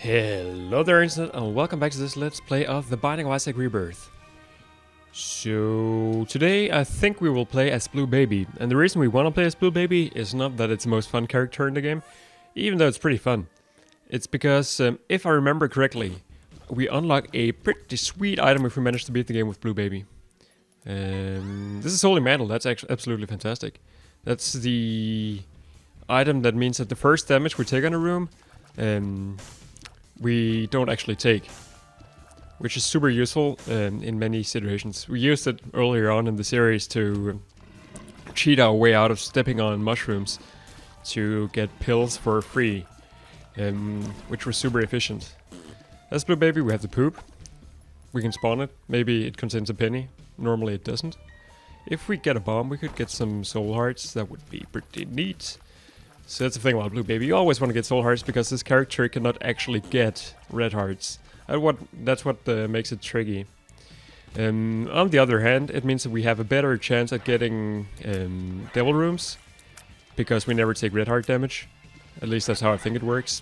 Hello there, Internet, and welcome back to this Let's Play of the Binding of Isaac Rebirth. So, today I think we will play as Blue Baby, and the reason we want to play as Blue Baby is not that it's the most fun character in the game, even though it's pretty fun. It's because, if I remember correctly, we unlock a pretty sweet item if we manage to beat the game with Blue Baby. This is Holy Mantle, that's actually absolutely fantastic. That's the item that means that the first damage we take on a room, we don't actually take, which is super useful in many situations. We used it earlier on in the series to cheat our way out of stepping on mushrooms to get pills for free, which was super efficient. As Blue Baby, we have the poop. We can spawn it. Maybe it contains a penny. Normally it doesn't. If we get a bomb, we could get some soul hearts. That would be pretty neat. So that's the thing about Blue Baby. You always want to get soul hearts because this character cannot actually get red hearts. That's what makes it tricky. On the other hand, it means that we have a better chance at getting devil rooms because we never take red heart damage. At least that's how I think it works.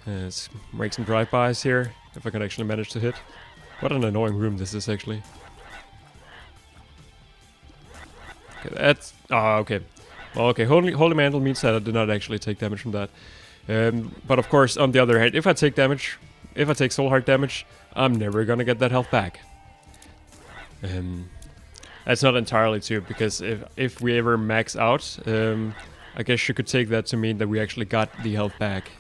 Let's make some drive-bys here if I can actually manage to hit. What an annoying room this is actually. Okay, that's... okay. Well, okay, Holy Mantle means that I did not actually take damage from that. But of course, on the other hand, if I take soul heart damage, I'm never gonna get that health back. That's not entirely true, because if we ever max out, I guess you could take that to mean that we actually got the health back.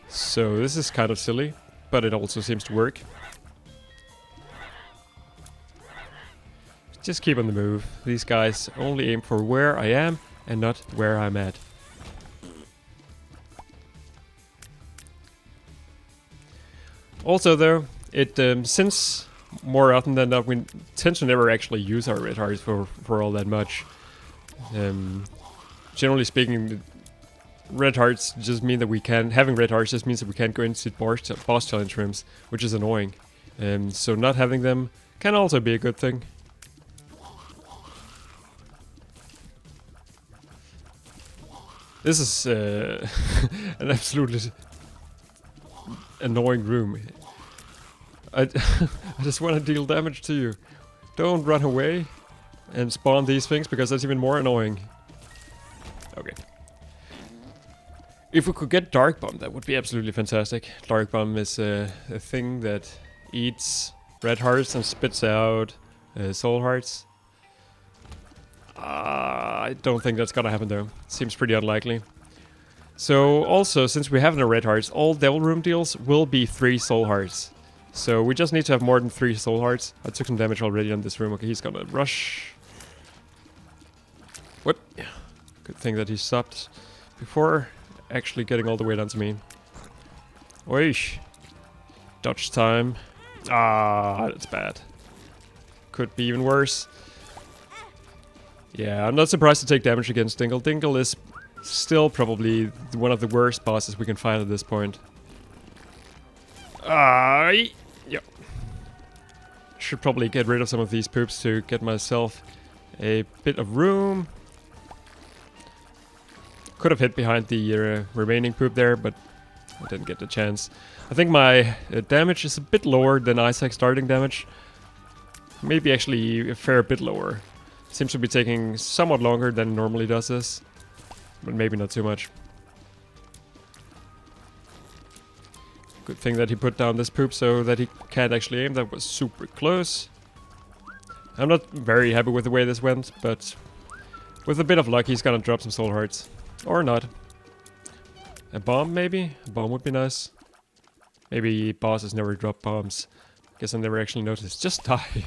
So this is kind of silly, but it also seems to work. Just keep on the move. These guys only aim for where I am and not where I'm at. Also though, since more often than not we tend to never actually use our red hearts for all that much. Generally speaking, red hearts just mean that having red hearts just means that we can't go into boss challenge rooms, which is annoying. So not having them can also be a good thing. This is an absolutely annoying room. I just want to deal damage to you. Don't run away and spawn these things because that's even more annoying. Okay. If we could get Dark Bomb, that would be absolutely fantastic. Dark Bomb is a thing that eats red hearts and spits out soul hearts. I don't think that's gonna happen though. Seems pretty unlikely. So also, since we have no red hearts, all devil room deals will be 3 soul hearts. So we just need to have more than 3 soul hearts. I took some damage already on this room. Okay, he's gonna rush. What? Good thing that he stopped before actually getting all the way down to me. Oish. Dodge time. That's bad. Could be even worse. Yeah, I'm not surprised to take damage against Dingle. Dingle is still probably one of the worst bosses we can find at this point. Yeah. Should probably get rid of some of these poops to get myself a bit of room. Could have hid behind the remaining poop there, but I didn't get the chance. I think my damage is a bit lower than Isaac's starting damage. Maybe actually a fair bit lower. Seems to be taking somewhat longer than it normally does this, but maybe not too much. Good thing that he put down this poop so that he can't actually aim. That was super close. I'm not very happy with the way this went, but with a bit of luck he's gonna drop some soul hearts. Or not. A bomb maybe? A bomb would be nice. Maybe bosses never drop bombs. Guess I never actually noticed. Just die.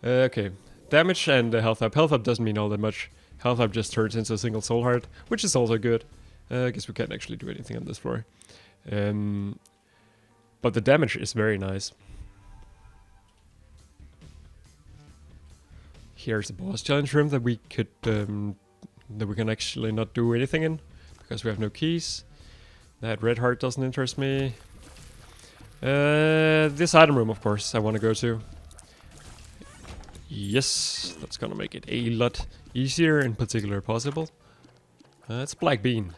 Okay. Damage and health up. Health up doesn't mean all that much. Health up just turns into a single soul heart, which is also good. I guess we can't actually do anything on this floor. But the damage is very nice. Here's the boss challenge room that we could that we can actually not do anything in because we have no keys. That red heart doesn't interest me. This item room, of course, I want to go to. Yes, that's gonna make it a lot easier, in particular possible. It's Black Bean.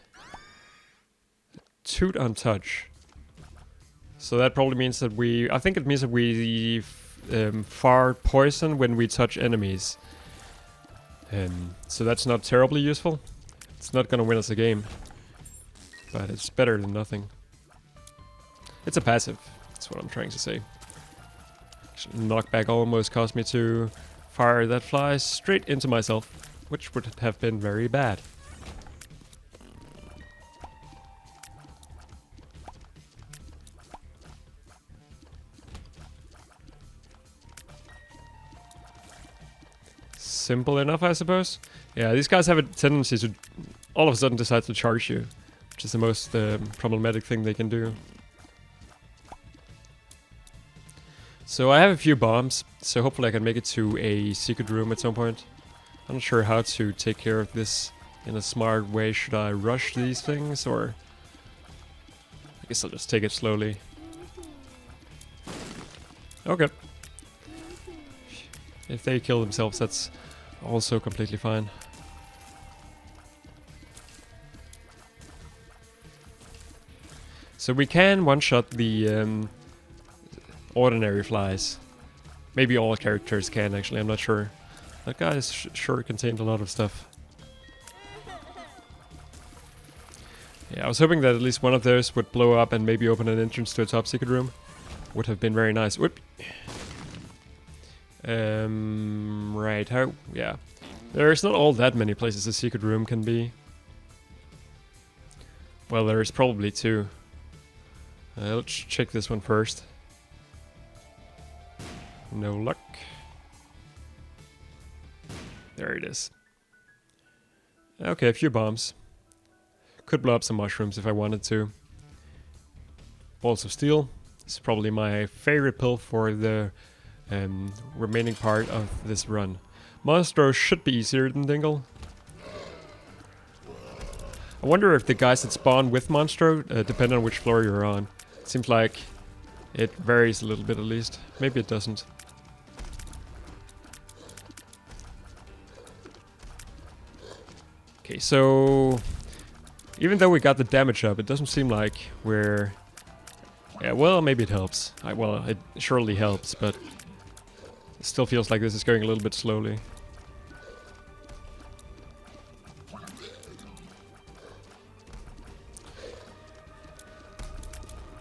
toot on touch. So that probably means that I think it means that we fart poison when we touch enemies. So that's not terribly useful. It's not gonna win us a game, but it's better than nothing. It's a passive, that's what I'm trying to say. Knockback almost caused me to fire that fly straight into myself, which would have been very bad. Simple enough, I suppose. Yeah, these guys have a tendency to all of a sudden decide to charge you, which is the most problematic thing they can do. So I have a few bombs, so hopefully I can make it to a secret room at some point. I'm not sure how to take care of this in a smart way. Should I rush these things, or... I guess I'll just take it slowly. Okay. If they kill themselves, that's also completely fine. So we can one-shot the ordinary flies. Maybe all characters can, actually, I'm not sure. That guy is sure contained a lot of stuff. Yeah, I was hoping that at least one of those would blow up and maybe open an entrance to a top secret room. Would have been very nice. Whoop! Right, how... yeah. There's not all that many places a secret room can be. Well, there's probably two. Let's check this one first. No luck. There it is. Okay, a few bombs. Could blow up some mushrooms if I wanted to. Balls of Steel. This is probably my favorite pill for the remaining part of this run. Monstro should be easier than Dingle. I wonder if the guys that spawn with Monstro depend on which floor you're on. It seems like it varies a little bit at least. Maybe it doesn't. Okay, so even though we got the damage up, it doesn't seem like we're... yeah, well, maybe it helps. Well, it surely helps, but it still feels like this is going a little bit slowly.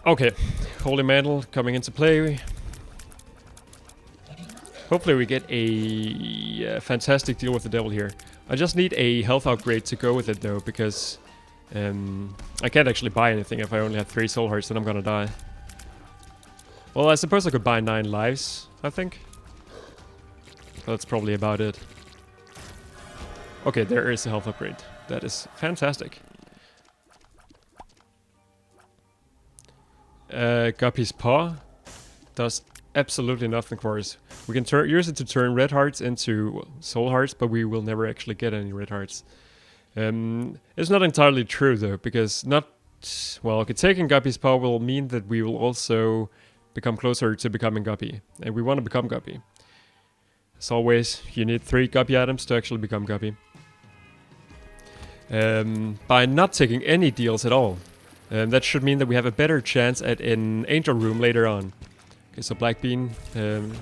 Okay, Holy Mantle coming into play. Hopefully we get a fantastic deal with the devil here. I just need a health upgrade to go with it though, because I can't actually buy anything if I only have 3 soul hearts, then I'm gonna die. Well, I suppose I could buy 9 lives, I think. That's probably about it. Okay, there is a health upgrade. That is fantastic. Guppy's Paw does absolutely nothing for us. We can use it to turn red hearts into soul hearts, but we will never actually get any red hearts. It's not entirely true though, because taking Guppy's Paw will mean that we will also become closer to becoming Guppy, and we want to become Guppy. As always, you need 3 Guppy items to actually become Guppy. By not taking any deals at all, that should mean that we have a better chance at an angel room later on. Okay, so Black Bean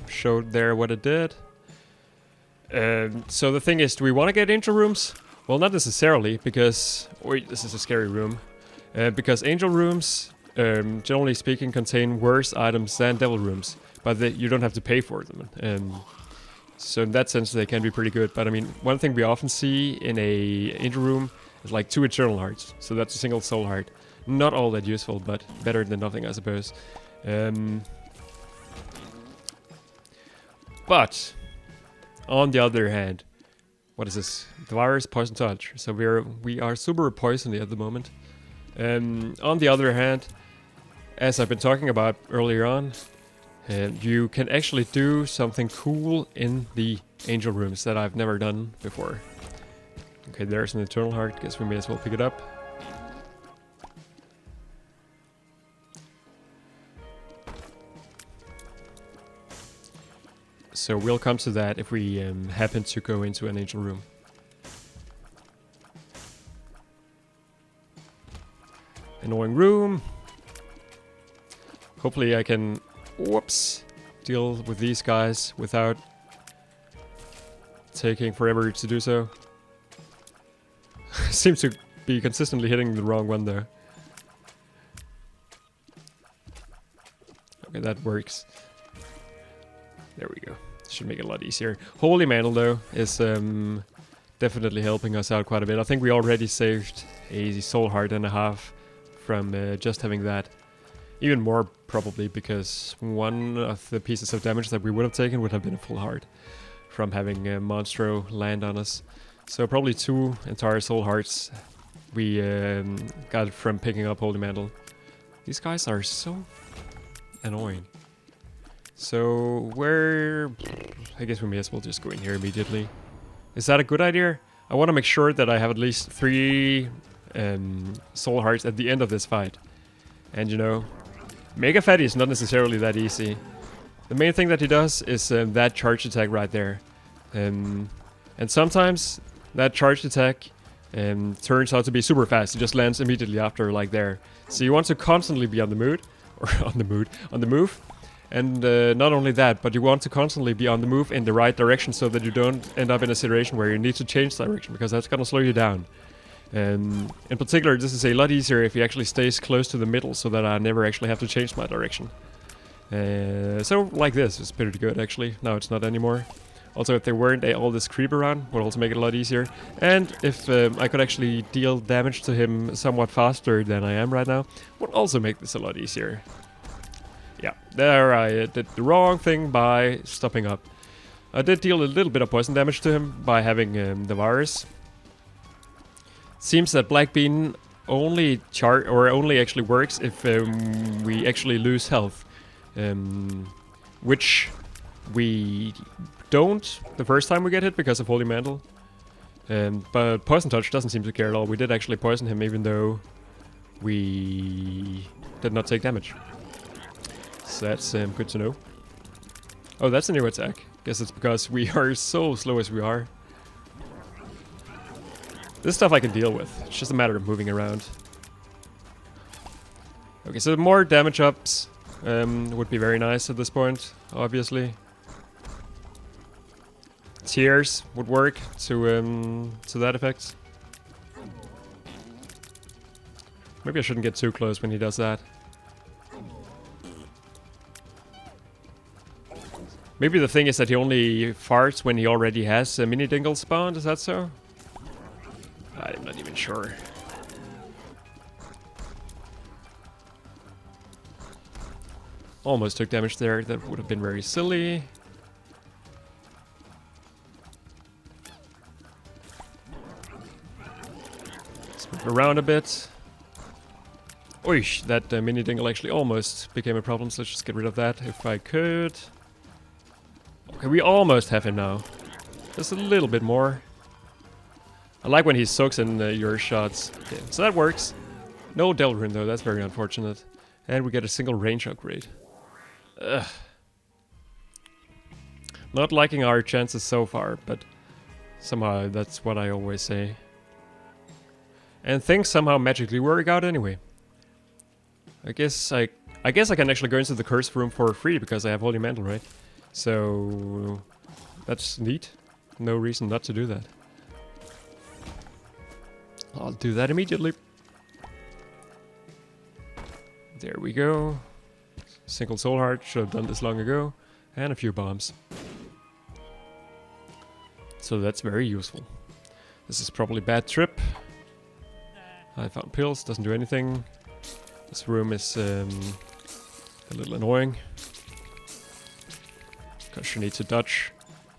showed there what it did. So the thing is, do we want to get angel rooms? Well, not necessarily, because... wait, this is a scary room. Because angel rooms, generally speaking, contain worse items than devil rooms. But you don't have to pay for them. So in that sense, they can be pretty good. But I mean, one thing we often see in a angel room is like 2 eternal hearts. So that's a single soul heart. Not all that useful, but better than nothing, I suppose. But on the other hand, what is this? The virus poison touch. So we are super poisony at the moment. On the other hand, as I've been talking about earlier on, you can actually do something cool in the angel rooms that I've never done before. Okay, there's an eternal heart. Guess we may as well pick it up. So we'll come to that if we happen to go into an angel room. annoying room. Hopefully I can, whoops, deal with these guys without taking forever to do so. Seems to be consistently hitting the wrong one there. Okay, that works. There we go. Should make it a lot easier. Holy Mantle, though, is definitely helping us out quite a bit. I think we already saved a soul heart and a half from just having that. Even more, probably, because one of the pieces of damage that we would have taken would have been a full heart from having Monstro land on us. So probably 2 entire soul hearts we got from picking up Holy Mantle. These guys are so annoying. So where... I guess we may as well just go in here immediately. Is that a good idea? I want to make sure that I have at least 3 soul hearts at the end of this fight. And you know, Mega Fatty is not necessarily that easy. The main thing that he does is that charge attack right there. And sometimes that charge attack turns out to be super fast. It just lands immediately after, like there. So you want to constantly be on the mood, or on the move. And not only that, but you want to constantly be on the move in the right direction so that you don't end up in a situation where you need to change direction, because that's gonna slow you down. In particular, this is a lot easier if he actually stays close to the middle, so that I never actually have to change my direction. So like this is pretty good actually. Now it's not anymore. Also, if there weren't all this creep around, would also make it a lot easier. And if I could actually deal damage to him somewhat faster than I am right now, would also make this a lot easier. Yeah, there I did the wrong thing by stopping up. I did deal a little bit of poison damage to him by having the virus. Seems that Black Bean only actually works if we actually lose health, which we don't the first time we get hit because of Holy Mantle. But Poison Touch doesn't seem to care at all. We did actually poison him even though we did not take damage. So that's good to know. Oh, that's a new attack. Guess it's because we are so slow as we are. This stuff I can deal with. It's just a matter of moving around. Okay, so more damage ups would be very nice at this point, obviously. Tears would work to that effect. Maybe I shouldn't get too close when he does that. Maybe the thing is that he only farts when he already has a mini dingle spawned, is that so? I'm not even sure. Almost took damage there, that would have been very silly. Let's move around a bit. Oish, that mini dingle actually almost became a problem, so let's just get rid of that if I could. Okay, we almost have him now. Just a little bit more. I like when he soaks in your shots. Okay, so that works. No Devil Rune though, that's very unfortunate. And we get a single range upgrade. Ugh. Not liking our chances so far, but somehow that's what I always say. And things somehow magically work out anyway. I guess I can actually go into the curse room for free because I have Holy Mantle, right? So that's neat. No reason not to do that. I'll do that immediately. There we go. Single soul heart, should have done this long ago. And a few bombs. So that's very useful. This is probably a bad trip. I found pills, doesn't do anything. This room is a little annoying. Because you need to dodge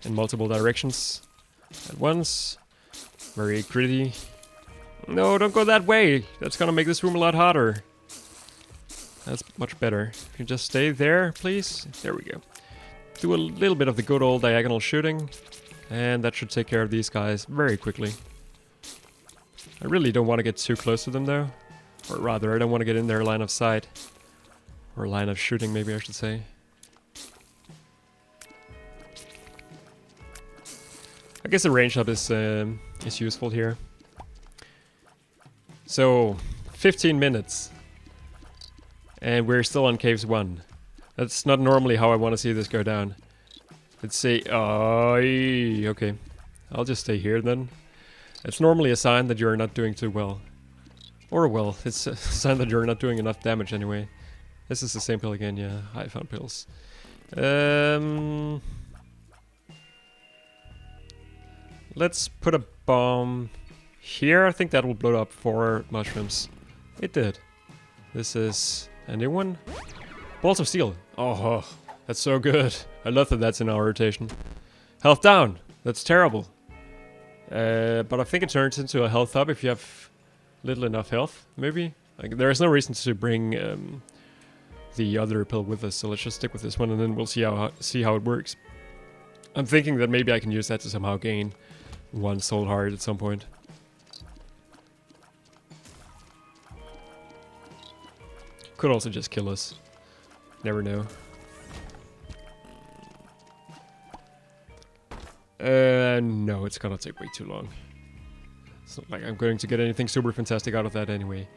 in multiple directions at once. Very gritty. No, don't go that way! That's gonna make this room a lot hotter. That's much better. If you just stay there, please. There we go. Do a little bit of the good old diagonal shooting. And that should take care of these guys very quickly. I really don't want to get too close to them though. Or rather, I don't want to get in their line of sight. Or line of shooting, maybe I should say. I guess the range up is useful here. So, 15 minutes. And we're still on caves 1. That's not normally how I want to see this go down. Let's see. Okay. I'll just stay here then. It's normally a sign that you're not doing too well. Or well, it's a sign that you're not doing enough damage anyway. This is the same pill again, yeah. I found pills. Let's put a bomb here. I think that will blow up 4 mushrooms. It did. This is a new one. Balls of steel. Oh, that's so good. I love that that's in our rotation. Health down. That's terrible. But I think it turns into a health up if you have little enough health, maybe. Like, there's no reason to bring the other pill with us, so let's just stick with this one and then we'll see how it works. I'm thinking that maybe I can use that to somehow gain 1 soul heart at some point. Could also just kill us. Never know. No, it's gonna take way too long. It's not like I'm going to get anything super fantastic out of that anyway.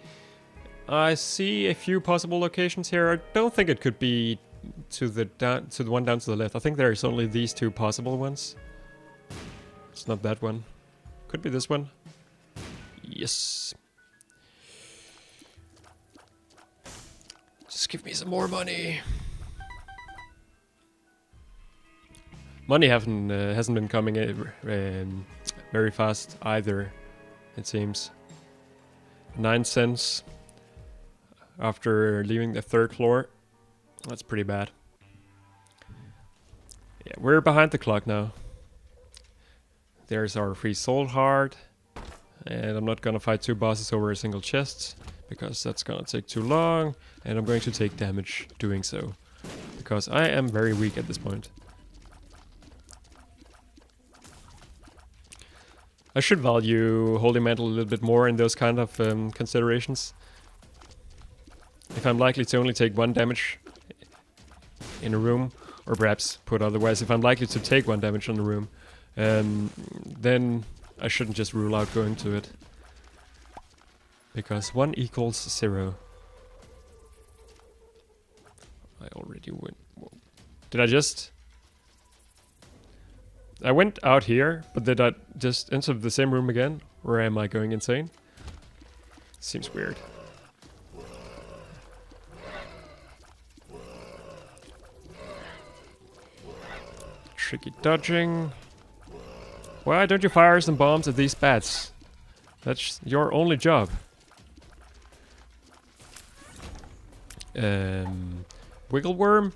I see a few possible locations here. I don't think it could be to the one down to the left. I think there's only these 2 possible ones. It's not that one. Could be this one. Yes. Just give me some more money. Money hasn't been coming in very fast either, it seems. 9 cents after leaving the 3rd floor. That's pretty bad. Yeah, we're behind the clock now. There's our free soul heart. And I'm not gonna fight 2 bosses over a single chest, because that's gonna take too long. And I'm going to take damage doing so, because I am very weak at this point. I should value Holy Mantle a little bit more in those kind of considerations. If I'm likely to only take 1 damage in a room, or perhaps put otherwise, if I'm likely to take 1 damage in a room, then I shouldn't just rule out going to it. Because 1 equals 0. I already went. Whoa. Did I just... I went out here, but did I just enter the same room again? Or am I going insane? Seems weird. Tricky dodging. Why don't you fire some bombs at these bats? That's your only job. Wiggle worm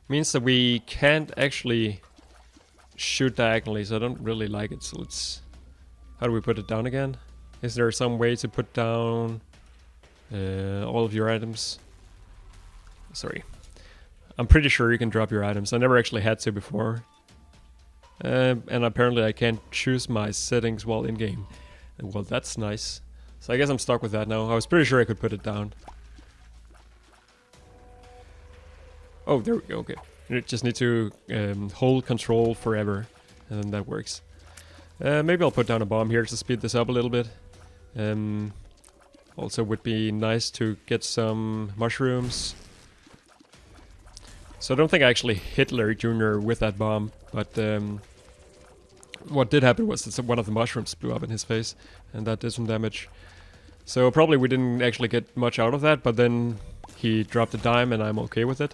means that we can't actually shoot diagonally, so I don't really like it. So let's... How do we put it down again? Is there some way to put down all of your items? Sorry. I'm pretty sure you can drop your items. I never actually had to before. And apparently I can't choose my settings while in-game. Well, that's nice. So I guess I'm stuck with that now. I was pretty sure I could put it down. Oh, there we go, okay. You just need to hold control forever, and then that works. Maybe I'll put down a bomb here to speed this up a little bit. Also would be nice to get some mushrooms. So I don't think I actually hit Larry Jr. with that bomb, but what did happen was that one of the mushrooms blew up in his face, and that did some damage. So probably we didn't actually get much out of that, but then he dropped a dime and I'm okay with it.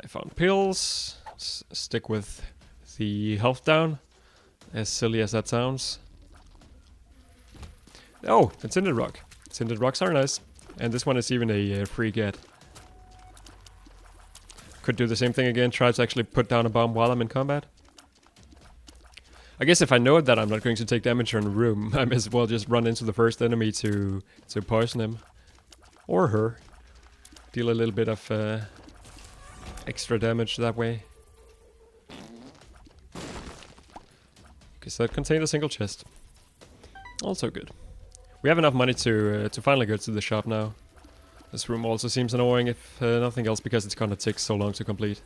I found pills. Stick with the health down, as silly as that sounds. Oh, it's Tinted Rock. Tinted Rocks are nice. And this one is even a free get. Could do the same thing again, try to actually put down a bomb while I'm in combat. I guess if I know that I'm not going to take damage in a room, I may as well just run into the first enemy to poison him. Or her. Deal a little bit of extra damage that way. Because that contained a single chest. Also good. We have enough money to finally go to the shop now. This room also seems annoying if nothing else, because it's gonna take so long to complete.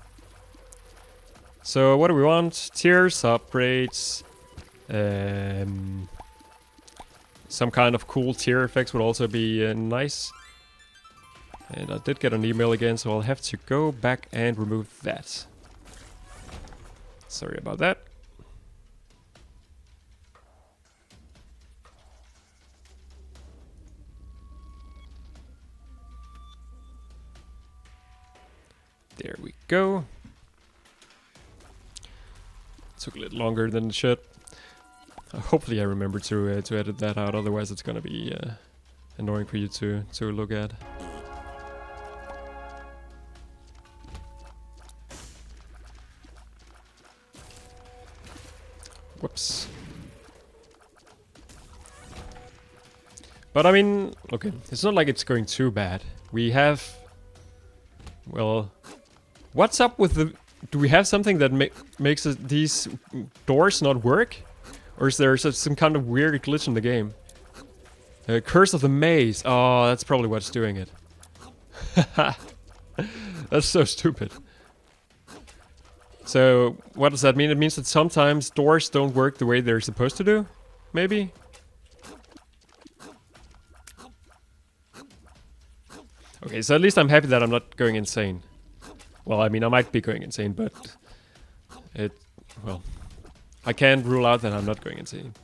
So what do we want? Tiers, upgrades, Some kind of cool tier effects would also be nice. And I did get an email again, so I'll have to go back and remove that. Sorry about that. There we go. Took a little longer than it should. Hopefully I remember to edit that out, otherwise it's gonna be annoying for you to look at. Whoops. But I mean, okay, it's not like it's going too bad. We have... Well... What's up with the... Do we have something that makes these doors not work? Or is there some kind of weird glitch in the game? Curse of the Maze. Oh, that's probably what's doing it. That's so stupid. So, what does that mean? It means that sometimes doors don't work the way they're supposed to do? Maybe? Okay, so at least I'm happy that I'm not going insane. Well, I mean, I might be going insane, but... Well... I can't rule out that I'm not going insane.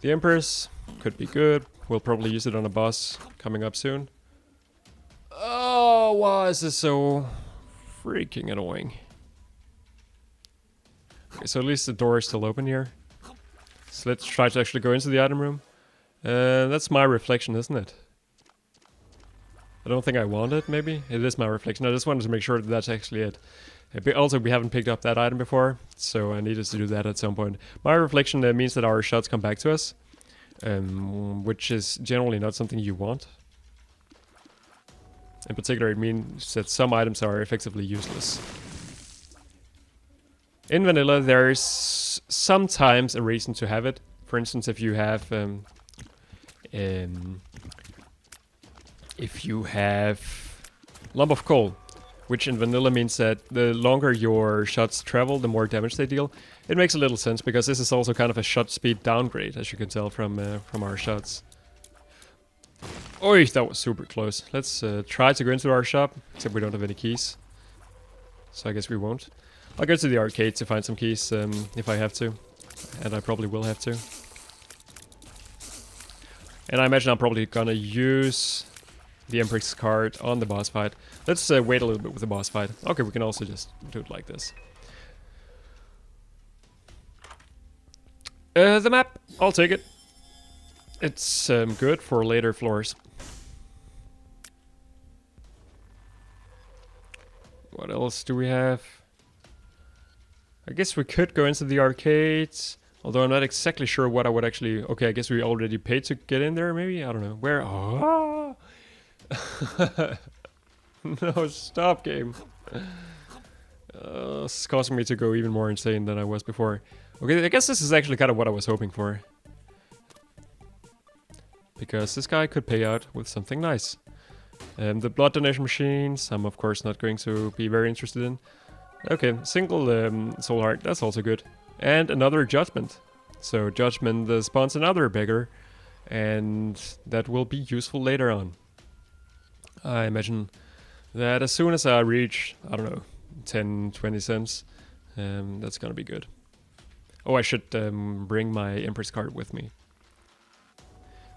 The Empress could be good. We'll probably use it on a boss coming up soon. Oh, why is this so freaking annoying? Okay, so at least the door is still open here. So let's try to actually go into the item room. That's my reflection, isn't it? I don't think I want it, maybe? It is my reflection. I just wanted to make sure that that's actually it. Also, we haven't picked up that item before, so I needed to do that at some point. My reflection means that our shots come back to us, which is generally not something you want. In particular, it means that some items are effectively useless. In vanilla, there's sometimes a reason to have it. For instance, if you have lump of coal, which in vanilla means that the longer your shots travel, the more damage they deal. It makes a little sense, because this is also kind of a shot speed downgrade, as you can tell from our shots. Oi, that was super close. Let's try to go into our shop, except we don't have any keys. So I guess we won't. I'll go to the arcade to find some keys if I have to. And I probably will have to. And I imagine I'm probably gonna use the Empress card on the boss fight. Let's wait a little bit with the boss fight. Okay, we can also just do it like this. The map, I'll take it. It's good for later floors. What else do we have? I guess we could go into the arcades. Although I'm not exactly sure what I would actually... Okay, I guess we already paid to get in there, maybe? I don't know. Where? Oh! No, stop, game. This is causing me to go even more insane than I was before. Okay, I guess this is actually kind of what I was hoping for. Because this guy could pay out with something nice. The blood donation machines, I'm of course not going to be very interested in. Okay, single soul heart, that's also good. And another judgment. So judgment spawns another beggar. And that will be useful later on. I imagine that as soon as I reach, I don't know, 10, 20 cents, that's gonna be good. Oh, I should bring my Empress card with me.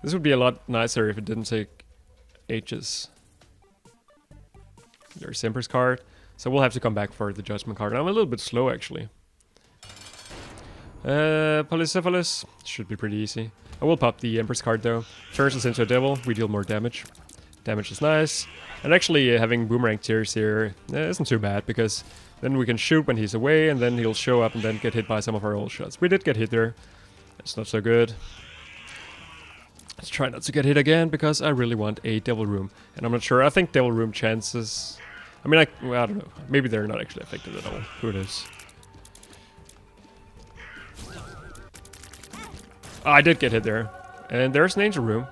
This would be a lot nicer if it didn't take ages. There's Empress card, so we'll have to come back for the Judgment card. I'm a little bit slow, actually. Polycephalus should be pretty easy. I will pop the Empress card, though. Turns us into a devil, we deal more damage. Damage is nice. And actually having boomerang tears here isn't too bad, because then we can shoot when he's away, and then he'll show up and then get hit by some of our old shots. We did get hit there. It's not so good. Let's try not to get hit again, because I really want a Devil Room. And I'm not sure. I think Devil Room chances... I mean, well, I don't know. Maybe they're not actually affected at all. Who knows? Oh, I did get hit there. And there's an Angel Room.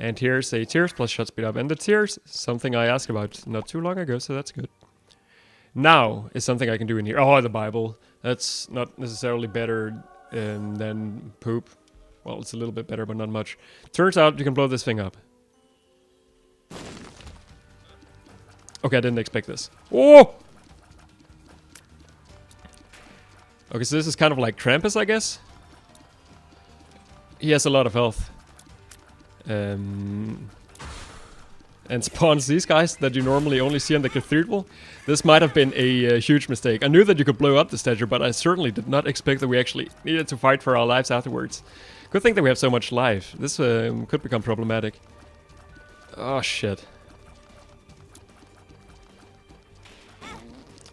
And here's a Tears plus shot speed up. And the Tears, something I asked about not too long ago, so that's good. Now is something I can do in here. Oh, the Bible. That's not necessarily better than poop. Well, it's a little bit better, but not much. Turns out you can blow this thing up. Okay, I didn't expect this. Oh! Okay, so this is kind of like Krampus, I guess. He has a lot of health. And spawns these guys that you normally only see in the cathedral. This might have been a huge mistake. I knew that you could blow up the statue, but I certainly did not expect that we actually needed to fight for our lives afterwards. Good thing that we have so much life. This could become problematic. Oh, shit.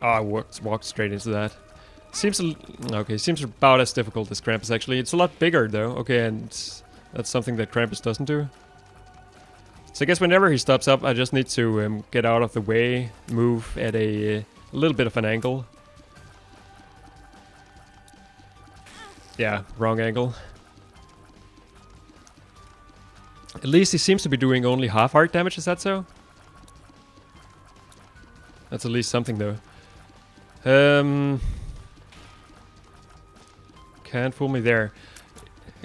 Oh, I walked straight into that. Seems about as difficult as Krampus, actually. It's a lot bigger, though. Okay, and that's something that Krampus doesn't do. So I guess whenever he stops up, I just need to get out of the way, move at a little bit of an angle. Yeah, wrong angle. At least he seems to be doing only half heart damage, is that so? That's at least something, though. Can't fool me there.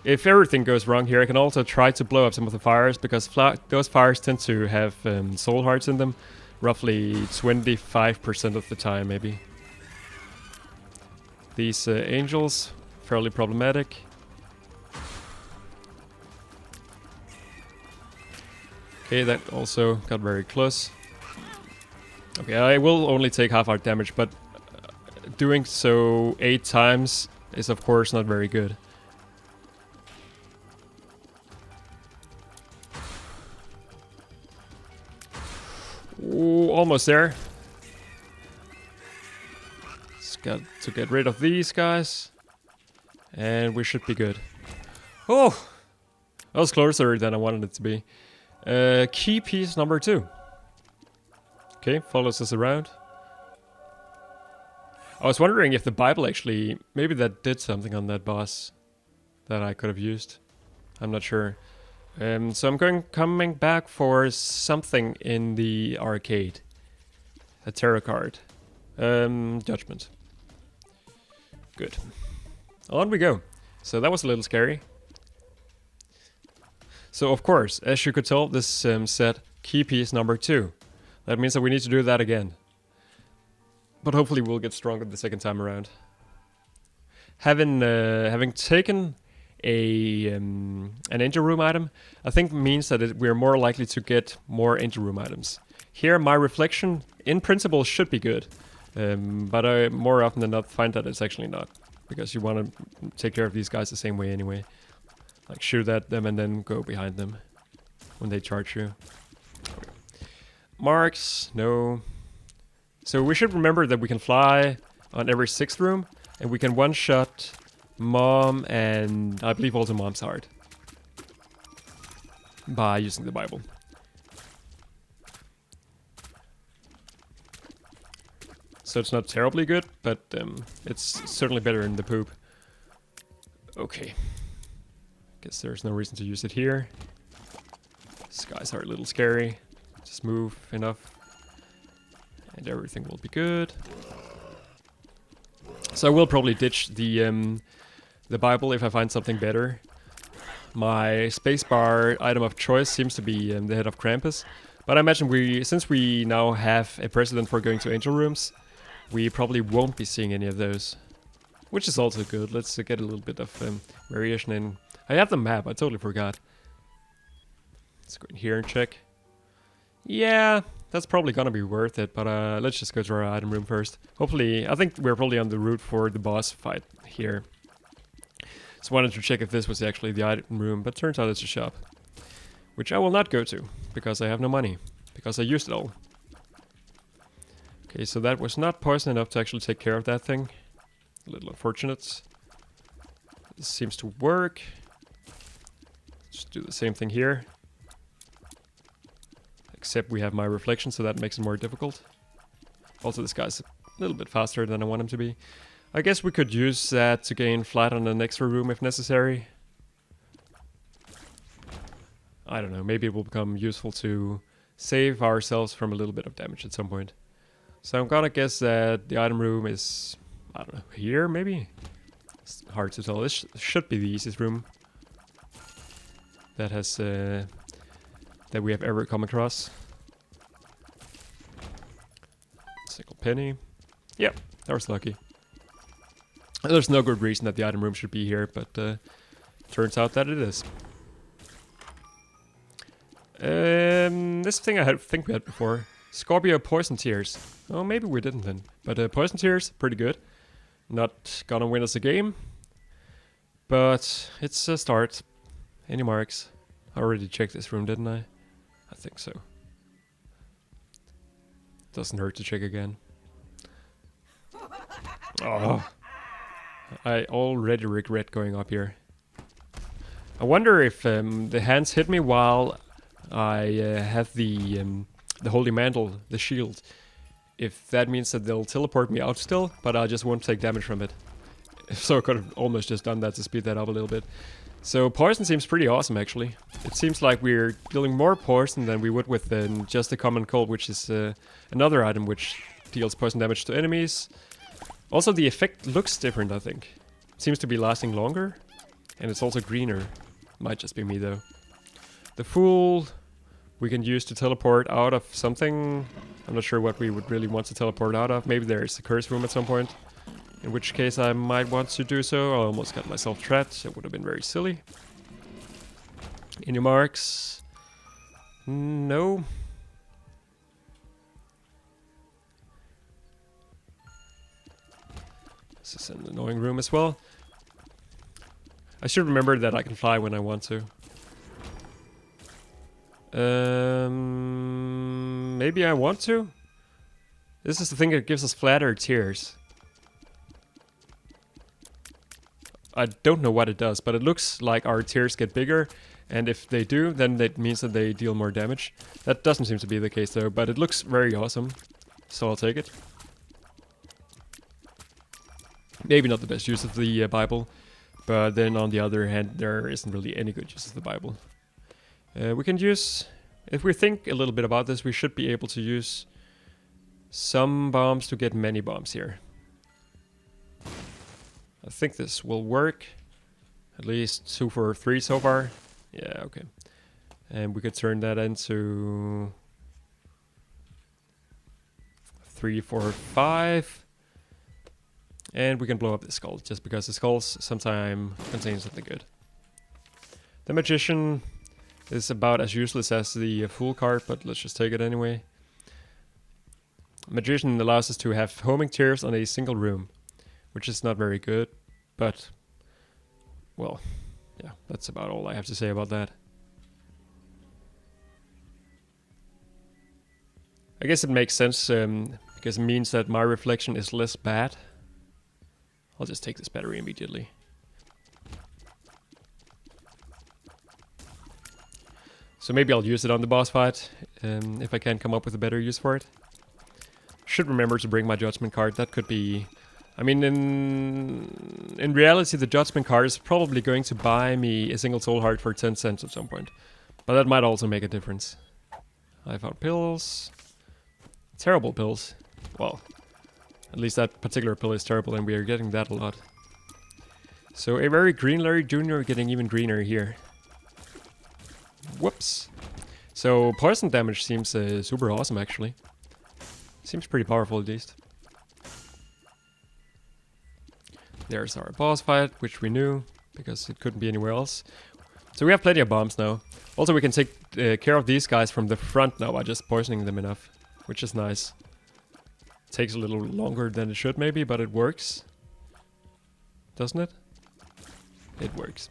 If everything goes wrong here, I can also try to blow up some of the fires, because those fires tend to have soul hearts in them. Roughly 25% of the time, maybe. These angels, fairly problematic. Okay, that also got very close. Okay, I will only take half heart damage, but doing so 8 times is of course not very good. Ooh, almost there. Just got to get rid of these guys. And we should be good. Oh! That was closer than I wanted it to be. Key piece number 2. Okay, follows us around. I was wondering if the Bible actually... Maybe that did something on that boss that I could have used. I'm not sure. So I'm coming back for something in the arcade. A tarot card. Judgment. Good. On we go. So that was a little scary. So of course, as you could tell, this said key piece number 2. That means that we need to do that again. But hopefully we'll get stronger the second time around. Having taken an engine room item, I think means that we're more likely to get more engine room items. Here, my reflection, in principle, should be good. But I more often than not find that it's actually not. Because you want to take care of these guys the same way anyway. Like shoot at them and then go behind them when they charge you. Okay. Marks, no. So we should remember that we can fly on every 6th room. And we can one-shot Mom and I believe also Mom's heart. By using the Bible. So it's not terribly good, but it's certainly better than the poop. Okay. Guess there's no reason to use it here. These guys are a little scary. Just move enough. And everything will be good. So I will probably ditch the Bible if I find something better. My spacebar item of choice seems to be the head of Krampus. But I imagine since we now have a precedent for going to angel rooms, we probably won't be seeing any of those. Which is also good. Let's get a little bit of variation in. I have the map, I totally forgot. Let's go in here and check. Yeah, that's probably gonna be worth it, but let's just go to our item room first. Hopefully, I think we're probably on the route for the boss fight here. So I wanted to check if this was actually the item room, but turns out it's a shop. Which I will not go to, because I have no money. Because I used it all. Okay, so that was not poison enough to actually take care of that thing. A little unfortunate. This seems to work. Just do the same thing here. Except we have my reflection, so that makes it more difficult. Also, this guy's a little bit faster than I want him to be. I guess we could use that to gain flight on an extra room if necessary. I don't know, maybe it will become useful to save ourselves from a little bit of damage at some point. So I'm gonna guess that the item room is, I don't know, here maybe? It's hard to tell. This should be the easiest room. that has that we have ever come across. Single penny. Yep, that was lucky. There's no good reason that the item room should be here, but turns out that it is. This thing I think we had before. Scorpio Poison Tears. Oh, maybe we didn't then. But Poison Tears, pretty good. Not gonna win us a game. But it's a start. Any marks? I already checked this room, didn't I? I think so. Doesn't hurt to check again. Oh. I already regret going up here. I wonder if the hands hit me while I have the Holy Mantle, the shield. If that means that they'll teleport me out still, but I just won't take damage from it. So I could have almost just done that to speed that up a little bit. So poison seems pretty awesome actually. It seems like we're dealing more poison than we would with just the common cold, which is another item which deals poison damage to enemies. Also the effect looks different, I think. It seems to be lasting longer. And it's also greener. Might just be me though. The Fool we can use to teleport out of something. I'm not sure what we would really want to teleport out of. Maybe there's a curse room at some point. In which case I might want to do so. I almost got myself trapped. It would have been very silly. Any marks? No. This is an annoying room as well. I should remember that I can fly when I want to. Maybe I want to? This is the thing that gives us flatter tears. I don't know what it does, but it looks like our tears get bigger, and if they do, then that means that they deal more damage. That doesn't seem to be the case though, but it looks very awesome, so I'll take it. Maybe not the best use of the Bible, but then on the other hand, there isn't really any good use of the Bible. We can use, if we think a little bit about this, we should be able to use some bombs to get many bombs here. I think this will work. At least 2 for 3 so far. Yeah, okay. And we could turn that into 3, 4, 5. And we can blow up the skull, just because the skulls sometimes contain something good. The Magician is about as useless as the Fool card, but let's just take it anyway. Magician allows us to have homing tears on a single room, which is not very good, but, well, yeah, that's about all I have to say about that. I guess it makes sense, because it means that my reflection is less bad. I'll just take this battery immediately. So maybe I'll use it on the boss fight, if I can come up with a better use for it. Should remember to bring my judgment card. That could be... I mean, in reality, the judgment card is probably going to buy me a single soul heart for 10 cents at some point. But that might also make a difference. I found pills. Terrible pills. Well, at least that particular pill is terrible, and we are getting that a lot. So a very green Larry Jr. getting even greener here. Whoops. So poison damage seems super awesome, actually. Seems pretty powerful, at least. There's our boss fight, which we knew, because it couldn't be anywhere else. So we have plenty of bombs now. Also, we can take care of these guys from the front now by just poisoning them enough, which is nice. Takes a little longer than it should, maybe, but it works. Doesn't it? It works.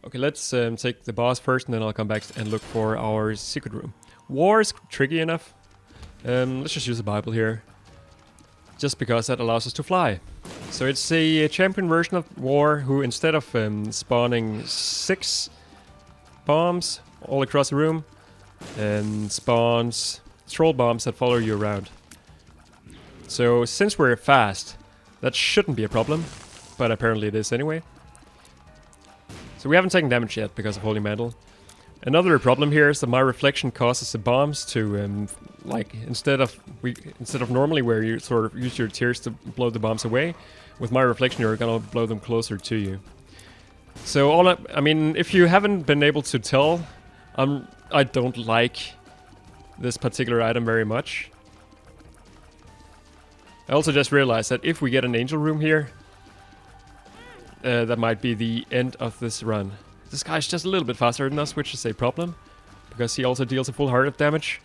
Okay, let's take the boss first, and then I'll come back and look for our secret room. War is tricky enough. Let's just use the Bible here. Just because that allows us to fly. So it's a champion version of War, who instead of spawning 6 bombs all across the room, spawns troll bombs that follow you around. So since we're fast, that shouldn't be a problem, but apparently it is anyway. So we haven't taken damage yet because of Holy Mantle. Another problem here is that my reflection causes the bombs to, like, instead of normally where you sort of use your tears to blow the bombs away, with my reflection you're gonna blow them closer to you. So I mean, if you haven't been able to tell, I don't like this particular item very much. I also just realized that if we get an angel room here, that might be the end of this run. This guy's just a little bit faster than us, which is a problem, because he also deals a full heart of damage.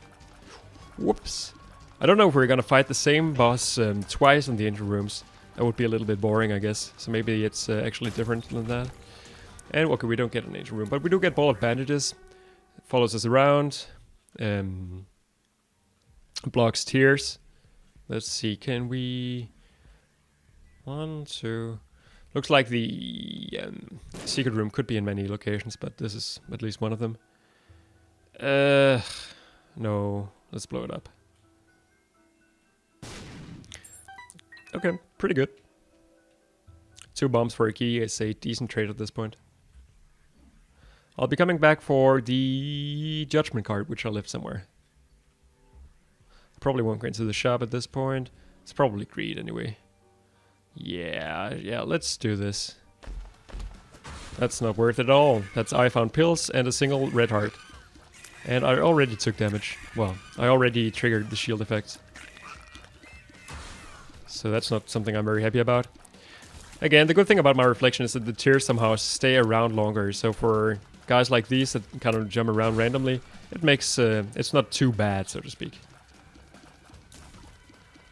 Whoops. I don't know if we're gonna fight the same boss twice in the angel rooms. That would be a little bit boring, I guess. So maybe it's actually different than that. And okay, we don't get an angel room, but we do get ball of bandages. It follows us around. Blocks tears. Let's see, can we... 1, 2... Looks like the secret room could be in many locations, but this is at least one of them. No, let's blow it up. Okay, pretty good. 2 bombs for a key is a decent trade at this point. I'll be coming back for the judgment card, which I left somewhere. Probably won't go into the shop at this point. It's probably greed anyway. Yeah, let's do this. That's not worth it at all. That's I found pills and a single red heart. And I already took damage. Well, I already triggered the shield effect. So that's not something I'm very happy about. Again, the good thing about my reflection is that the tears somehow stay around longer. So for guys like these that kind of jump around randomly, it makes it's not too bad, so to speak.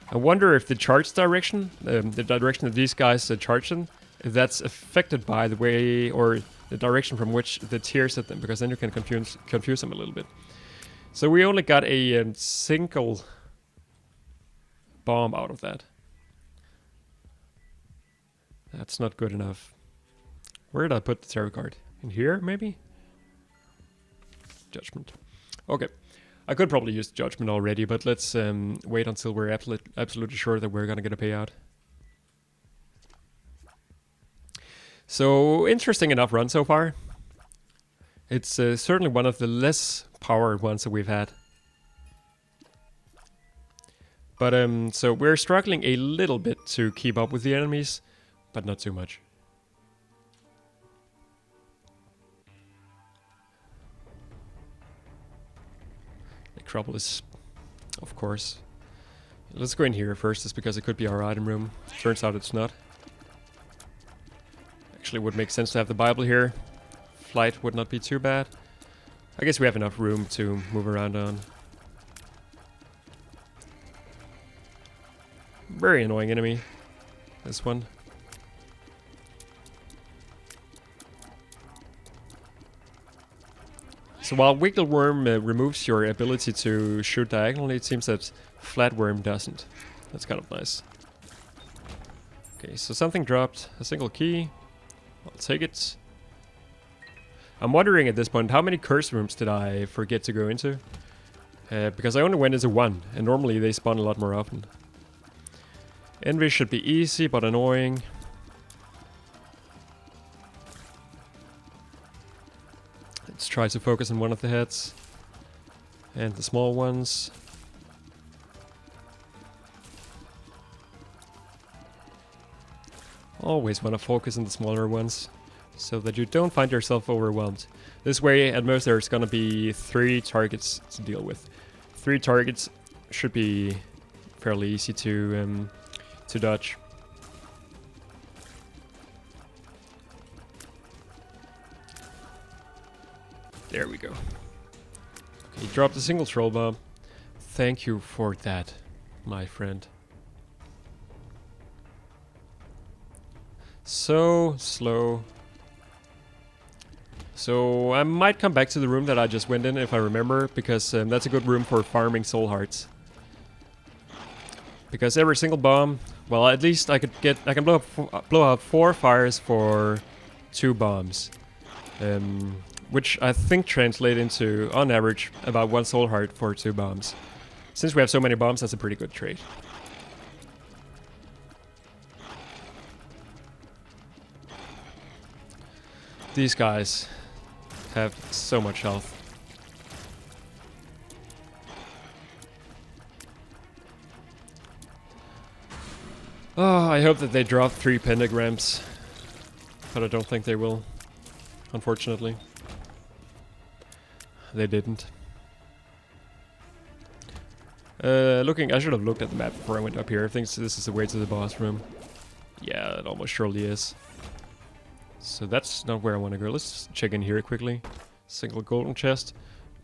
I wonder if the charge direction, the direction that these guys charge in, if that's affected by the way or the direction from which the tears hit them, because then you can confuse them a little bit. So we only got a single bomb out of that. That's not good enough. Where did I put the tarot card? In here, maybe? Judgment. Okay. I could probably use Judgment already, but let's wait until we're absolutely sure that we're gonna get a payout. So, interesting enough run so far. It's certainly one of the less powered ones that we've had. But so we're struggling a little bit to keep up with the enemies, but not too much. Necropolis, of course. Let's go in here first, just because it could be our item room. Turns out it's not. Actually, would make sense to have the Bible here. Flight would not be too bad. I guess we have enough room to move around on. Very annoying enemy, this one. So while Wiggle Worm removes your ability to shoot diagonally, it seems that Flatworm doesn't. That's kind of nice. Okay, so something dropped. A single key. I'll take it. I'm wondering at this point, how many curse rooms did I forget to go into? Because I only went into 1, and normally they spawn a lot more often. Envy should be easy, but annoying. Let's try to focus on one of the heads. And the small ones. Always want to focus on the smaller ones, so that you don't find yourself overwhelmed. This way, at most, there's gonna be 3 targets to deal with. 3 targets should be fairly easy to dodge. There we go. Okay, he dropped a single troll bomb. Thank you for that, my friend. So slow. So I might come back to the room that I just went in if I remember, because that's a good room for farming soul hearts. Because every single bomb, well, at least I can blow up 4 fires for 2 bombs. Which I think translate into, on average, about 1 soul heart for 2 bombs. Since we have so many bombs, that's a pretty good trade. These guys have so much health. Oh, I hope that they drop 3 pentagrams. But I don't think they will. unfortunately. They didn't. I should have looked at the map before I went up here. I think this is the way to the boss room. Yeah, it almost surely is. So that's not where I want to go. Let's check in here quickly. Single golden chest.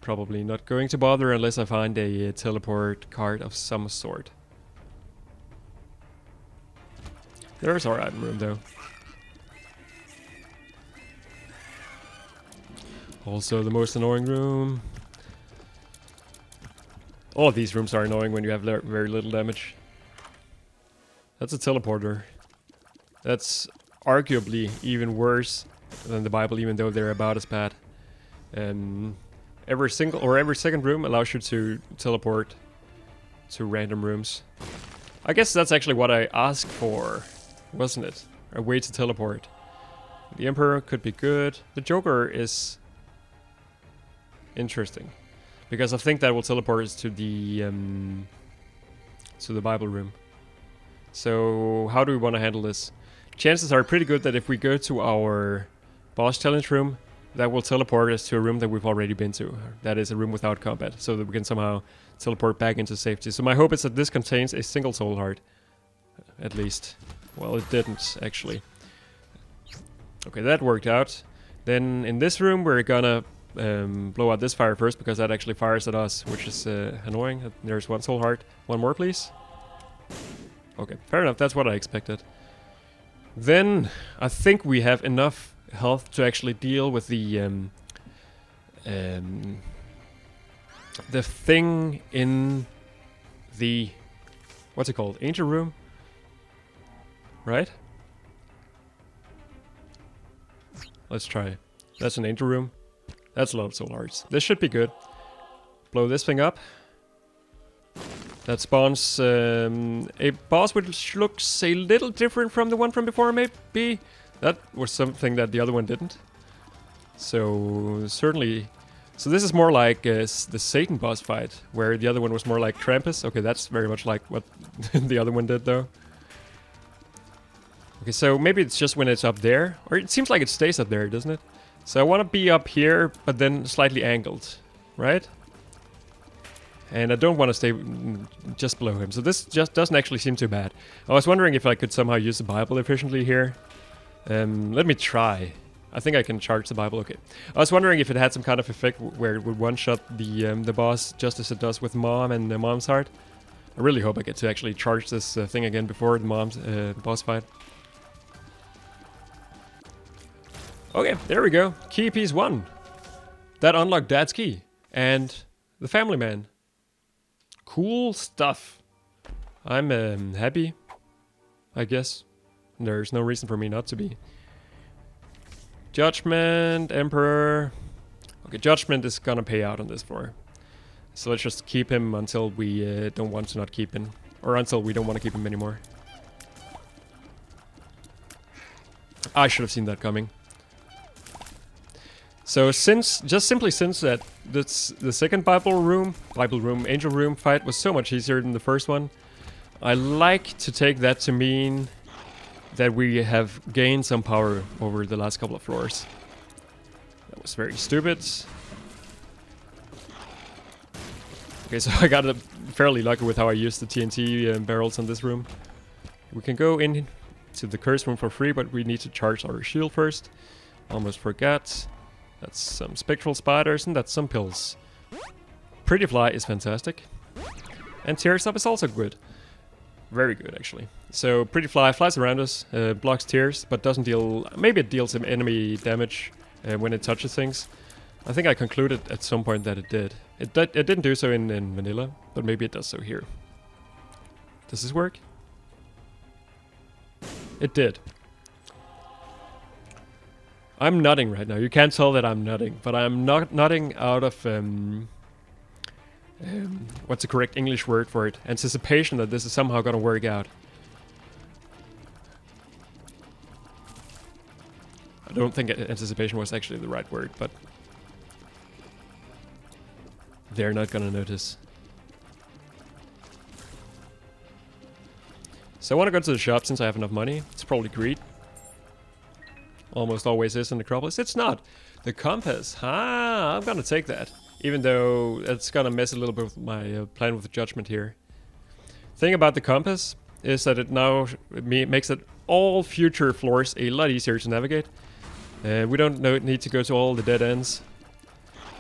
Probably not going to bother unless I find a teleport card of some sort. There's our item room though. Also the most annoying room. All of these rooms are annoying when you have very little damage. That's a teleporter. That's arguably even worse than the Bible, even though they're about as bad. Every second room allows you to teleport to random rooms. I guess that's actually what I asked for, wasn't it? A way to teleport. The Emperor could be good. The Joker is interesting, because I think that will teleport us to the Bible room. So how do we want to handle this? Chances are pretty good that if we go to our boss challenge room, that will teleport us to a room that we've already been to. That is a room without combat, so that we can somehow teleport back into safety. So my hope is that this contains a single soul heart, at least. Well, it didn't, actually. Okay, that worked out. Then in this room, we're gonna blow out this fire first, because that actually fires at us, which is annoying. There's one soul heart. One more, please. Okay, fair enough. That's what I expected. Then I think we have enough health to actually deal with the thing in the, what's it called? Angel room? Right? Let's try. That's an angel room. That's a lot of soul hearts. This should be good. Blow this thing up. That spawns a boss which looks a little different from the one from before, maybe. That was something that the other one didn't. So, certainly... So this is more like the Satan boss fight, where the other one was more like Krampus. Okay, that's very much like what the other one did, though. Okay, so maybe it's just when it's up there. Or it seems like it stays up there, doesn't it? So I want to be up here, but then slightly angled, right? And I don't want to stay just below him. So this just doesn't actually seem too bad. I was wondering if I could somehow use the Bible efficiently here. Let me try. I think I can charge the Bible. Okay. I was wondering if it had some kind of effect where it would one-shot the boss just as it does with Mom and Mom's Heart. I really hope I get to actually charge this thing again before the Mom's boss fight. Okay, there we go. Key piece 1. That unlocked Dad's key. And the Family Man. Cool stuff. I'm happy, I guess. There's no reason for me not to be. Judgment, Emperor. Okay, Judgment is gonna pay out on this floor. So let's just keep him until we don't want to not keep him. Or until we don't want to keep him anymore. I should have seen that coming. So simply since that the second Bible room, Angel room fight was so much easier than the first one, I like to take that to mean that we have gained some power over the last couple of floors. That was very stupid. Okay, so I got fairly lucky with how I used the TNT barrels in this room. We can go in to the curse room for free, but we need to charge our shield first. Almost forgot. That's some spectral spiders, and that's some pills. Pretty Fly is fantastic. And Tears Up is also good. Very good, actually. So, Pretty Fly flies around us, blocks tears, but doesn't deal... Maybe it deals some enemy damage when it touches things. I think I concluded at some point that it did. It didn't do so in vanilla, but maybe it does so here. Does this work? It did. I'm nodding right now. You can't tell that I'm nodding, but I'm not nodding out of what's the correct English word for it? Anticipation that this is somehow gonna work out. I don't think anticipation was actually the right word, but they're not gonna notice. So I want to go to the shop since I have enough money. It's probably greed. almost always is in Necropolis. It's not. The compass. Ah, I'm gonna take that. Even though it's gonna mess a little bit with my plan with the judgment here. Thing about the compass is that it now makes it all future floors a lot easier to navigate. We don't need to go to all the dead ends.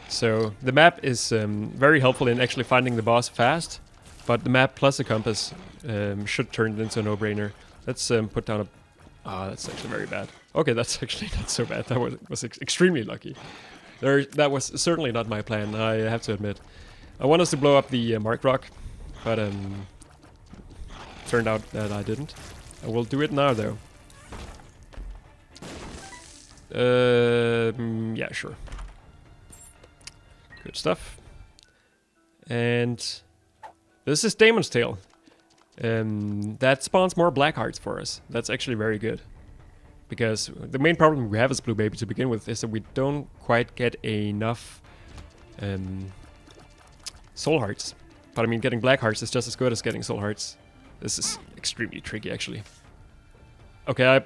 So the map is very helpful in actually finding the boss fast. But the map plus the compass should turn it into a no-brainer. Let's put down a... Ah, that's actually very bad. Okay, that's actually not so bad. That was extremely lucky. That was certainly not my plan, I have to admit. I want us to blow up the marked rock, but turned out that I didn't. I will do it now, though. Yeah, sure. Good stuff. And this is Damon's Tail. That spawns more black hearts for us. That's actually very good. Because the main problem we have as Blue Baby to begin with is that we don't quite get enough soul hearts. But I mean, getting black hearts is just as good as getting soul hearts. This is extremely tricky, actually. Okay,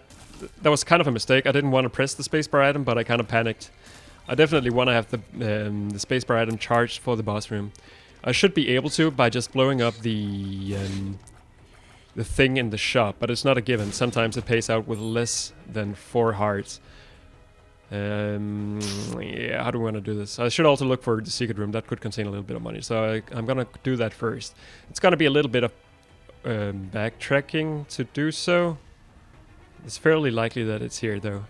that was kind of a mistake. I didn't want to press the spacebar item, but I kind of panicked. I definitely want to have the spacebar item charged for the boss room. I should be able to by just blowing up the thing in the shop, but it's not a given. Sometimes it pays out with less than 4 hearts. Yeah, how do we want to do this? I should also look for the secret room. That could contain a little bit of money, so I'm gonna do that first. It's gonna be a little bit of backtracking to do so. It's fairly likely that it's here, though.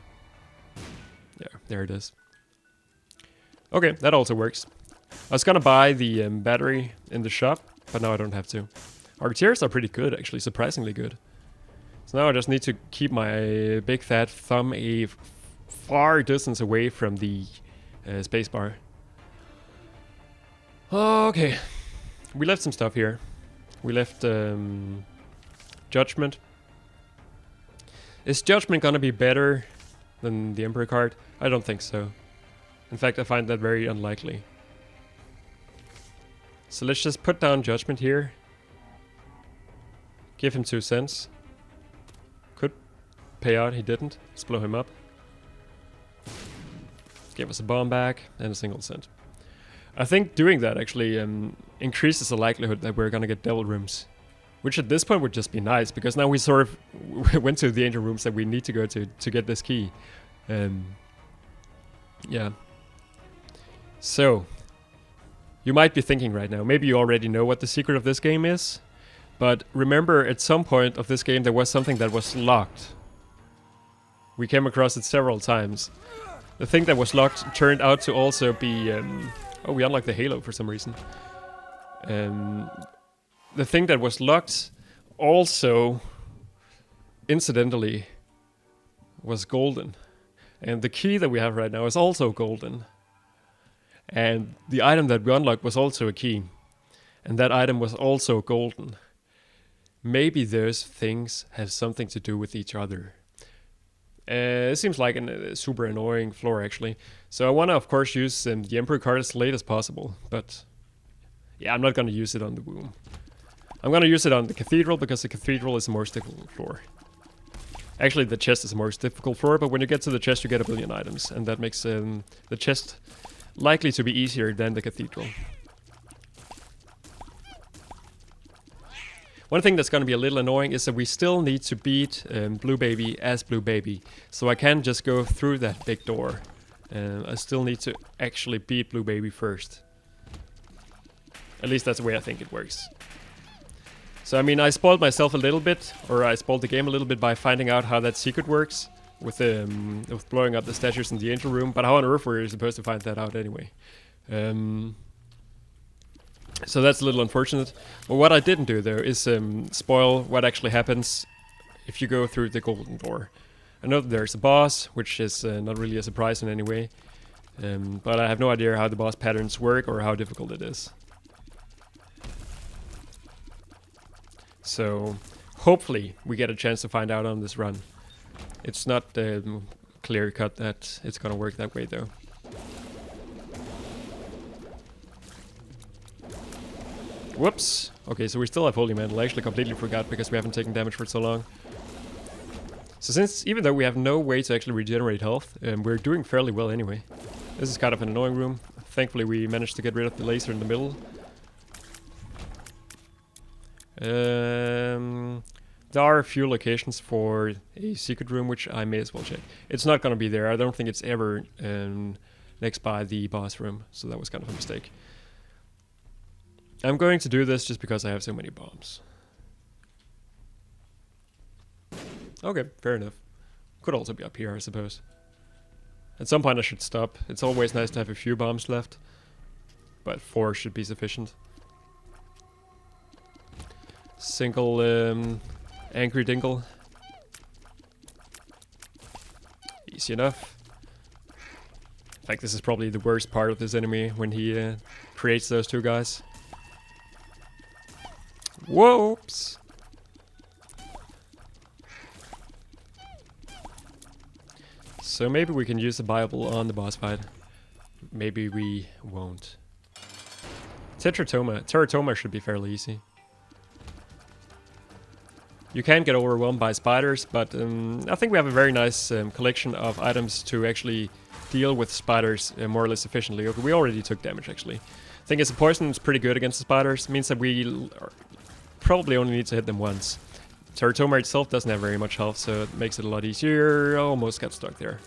Yeah, there it is. Okay, that also works. I was gonna buy the battery in the shop, but now I don't have to. Our tiers are pretty good, actually, surprisingly good. So now I just need to keep my big fat thumb a far distance away from the spacebar. Okay, we left some stuff here. We left Judgment. Is Judgment gonna be better than the Emperor card? I don't think so. In fact, I find that very unlikely. So let's just put down Judgment here. Give him 2 cents. Could pay out, he didn't. Let's blow him up. Give us a bomb back and a single cent. I think doing that actually increases the likelihood that we're gonna get devil rooms. Which at this point would just be nice, because now we sort of went to the angel rooms that we need to go to get this key. Yeah. So, you might be thinking right now, maybe you already know what the secret of this game is, but remember at some point of this game there was something that was locked. We came across it several times. The thing that was locked turned out to also be... oh, we unlocked the halo for some reason. The thing that was locked also, incidentally, was golden. And the key that we have right now is also golden. And the item that we unlocked was also a key. And that item was also golden. Maybe those things have something to do with each other. It seems like a super annoying floor, actually. So I want to, of course, use the Emperor card as late as possible. But yeah, I'm not going to use it on the womb. I'm going to use it on the Cathedral, because the Cathedral is the most difficult floor. Actually, the chest is the most difficult floor, but when you get to the chest, you get a billion items. And that makes the chest likely to be easier than the Cathedral. One thing that's going to be a little annoying is that we still need to beat Blue Baby as Blue Baby. So I can't just go through that big door. I still need to actually beat Blue Baby first. At least that's the way I think it works. So I mean, I spoiled myself a little bit, or I spoiled the game a little bit by finding out how that secret works with blowing up the statues in the angel room. But how on earth were you supposed to find that out anyway? So that's a little unfortunate. But what I didn't do though is spoil what actually happens if you go through the golden door. I know that there's a boss, which is not really a surprise in any way. But I have no idea how the boss patterns work or how difficult it is. So hopefully we get a chance to find out on this run. It's not clear cut that it's gonna work that way though. Whoops. Okay, so we still have Holy Mantle. I actually completely forgot because we haven't taken damage for so long. So since, even though we have no way to actually regenerate health, we're doing fairly well anyway. This is kind of an annoying room. Thankfully we managed to get rid of the laser in the middle. There are a few locations for a secret room, which I may as well check. It's not going to be there. I don't think it's ever next by the boss room, so that was kind of a mistake. I'm going to do this just because I have so many bombs. Okay, fair enough. Could also be up here, I suppose. At some point I should stop. It's always nice to have a few bombs left, but 4 should be sufficient. Single angry dingle. Easy enough. In fact, this is probably the worst part of this enemy when he creates those 2 guys. Whoops! So maybe we can use the Bible on the boss fight. Maybe we won't. Teratoma should be fairly easy. You can get overwhelmed by spiders, but I think we have a very nice collection of items to actually deal with spiders more or less efficiently. Okay, we already took damage actually. I think as a poison it's pretty good against the spiders. It means that we probably only need to hit them once. Teratoma itself doesn't have very much health, so it makes it a lot easier. Almost got stuck there.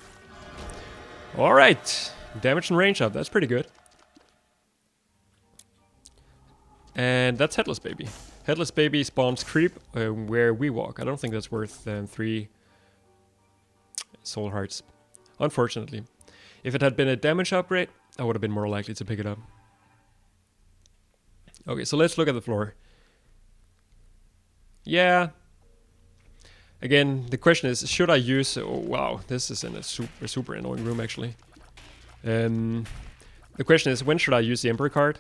Alright, damage and range up, that's pretty good. And that's Headless Baby. Headless Baby spawns creep where we walk. I don't think that's worth 3 soul hearts, unfortunately. If it had been a damage upgrade, I would have been more likely to pick it up. Okay, so let's look at the floor. Yeah. Again, the question is, should I use... Oh, wow, this is in a super annoying room, actually. The question is, when should I use the Emperor card?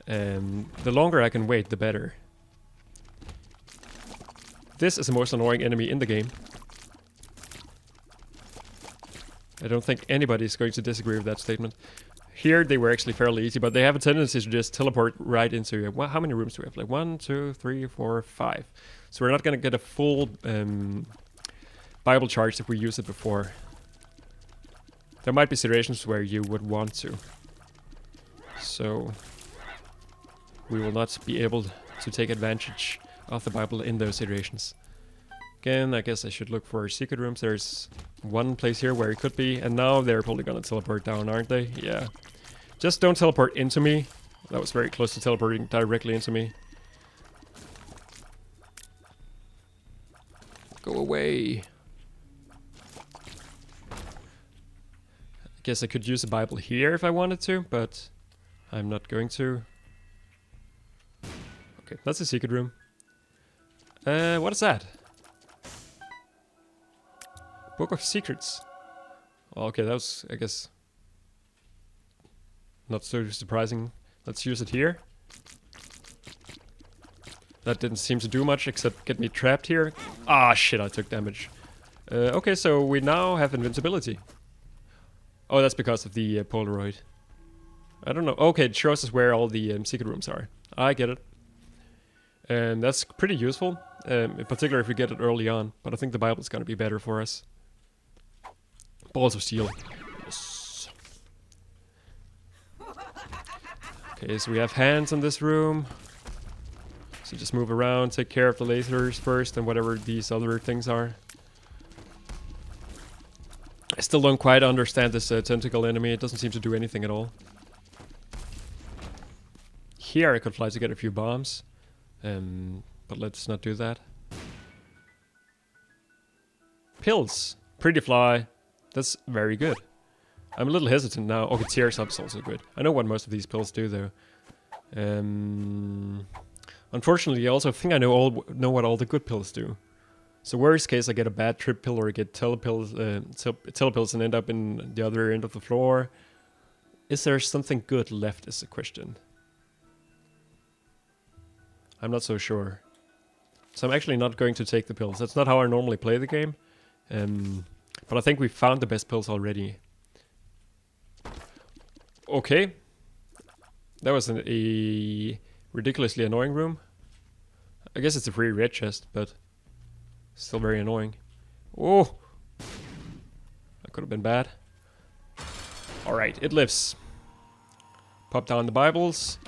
The longer I can wait, the better. This is the most annoying enemy in the game. I don't think anybody is going to disagree with that statement. Here they were actually fairly easy, but they have a tendency to just teleport right into it. Well, how many rooms do we have? Like 1, 2, 3, 4, 5. So we're not going to get a full Bible charge if we use it before. There might be situations where you would want to. So we will not be able to take advantage of the Bible in those situations. Again, I guess I should look for secret rooms. There's one place here where it could be, and now they're probably gonna teleport down, aren't they? Yeah. Just don't teleport into me. That was very close to teleporting directly into me. Go away. I guess I could use the Bible here if I wanted to, but I'm not going to. Okay, that's a secret room. What is that? Book of Secrets. Oh, okay, that was, I guess, not so surprising. Let's use it here. That didn't seem to do much except get me trapped here. Ah, shit, I took damage. Okay, so we now have invincibility. Oh, that's because of the Polaroid. I don't know. Okay, it shows us where all the secret rooms are. I get it. And that's pretty useful, in particular if we get it early on. But I think the Bible's gonna be better for us. Balls of Steel. Yes. Okay, so we have hands in this room. So just move around, take care of the lasers first, and whatever these other things are. I still don't quite understand this tentacle enemy. It doesn't seem to do anything at all. Here I could fly to get a few bombs. But let's not do that. Pills. Pretty fly. That's very good. I'm a little hesitant now. Okay, tears up is also good. I know what most of these pills do though. Unfortunately, I also think I know what all the good pills do. So worst case, I get a bad trip pill or I get telepills and end up in the other end of the floor. Is there something good left is the question. I'm not so sure. So I'm actually not going to take the pills. That's not how I normally play the game. But I think we found the best pills already. Okay. That was a ridiculously annoying room. I guess it's a free red chest, but Still very annoying. Oh! That could have been bad. Alright, it lives. Pop down the Bibles.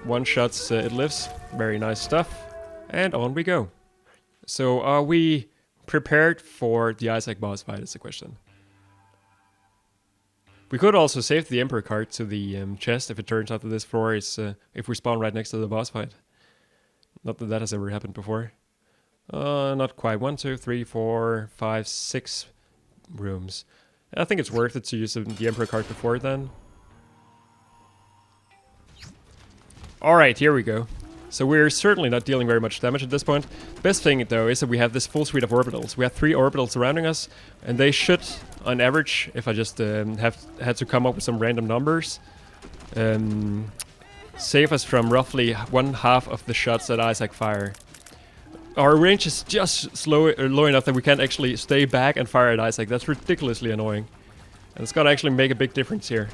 One shots, it lives. Very nice stuff. And on we go. So, are we prepared for the Isaac boss fight is the question. We could also save the Emperor card to the chest if it turns out that this floor is, if we spawn right next to the boss fight. Not that that has ever happened before. Not quite. 1, 2, 3, 4, 5, 6 rooms. I think it's worth it to use the Emperor card before then. Alright, here we go. So we're certainly not dealing very much damage at this point. Best thing though is that we have this full suite of orbitals. We have 3 orbitals surrounding us, and they should, on average, if I just had to come up with some random numbers, save us from roughly 1/2 of the shots that Isaac fire. Our range is just low enough that we can't actually stay back and fire at Isaac. That's ridiculously annoying. And it's gonna actually make a big difference here.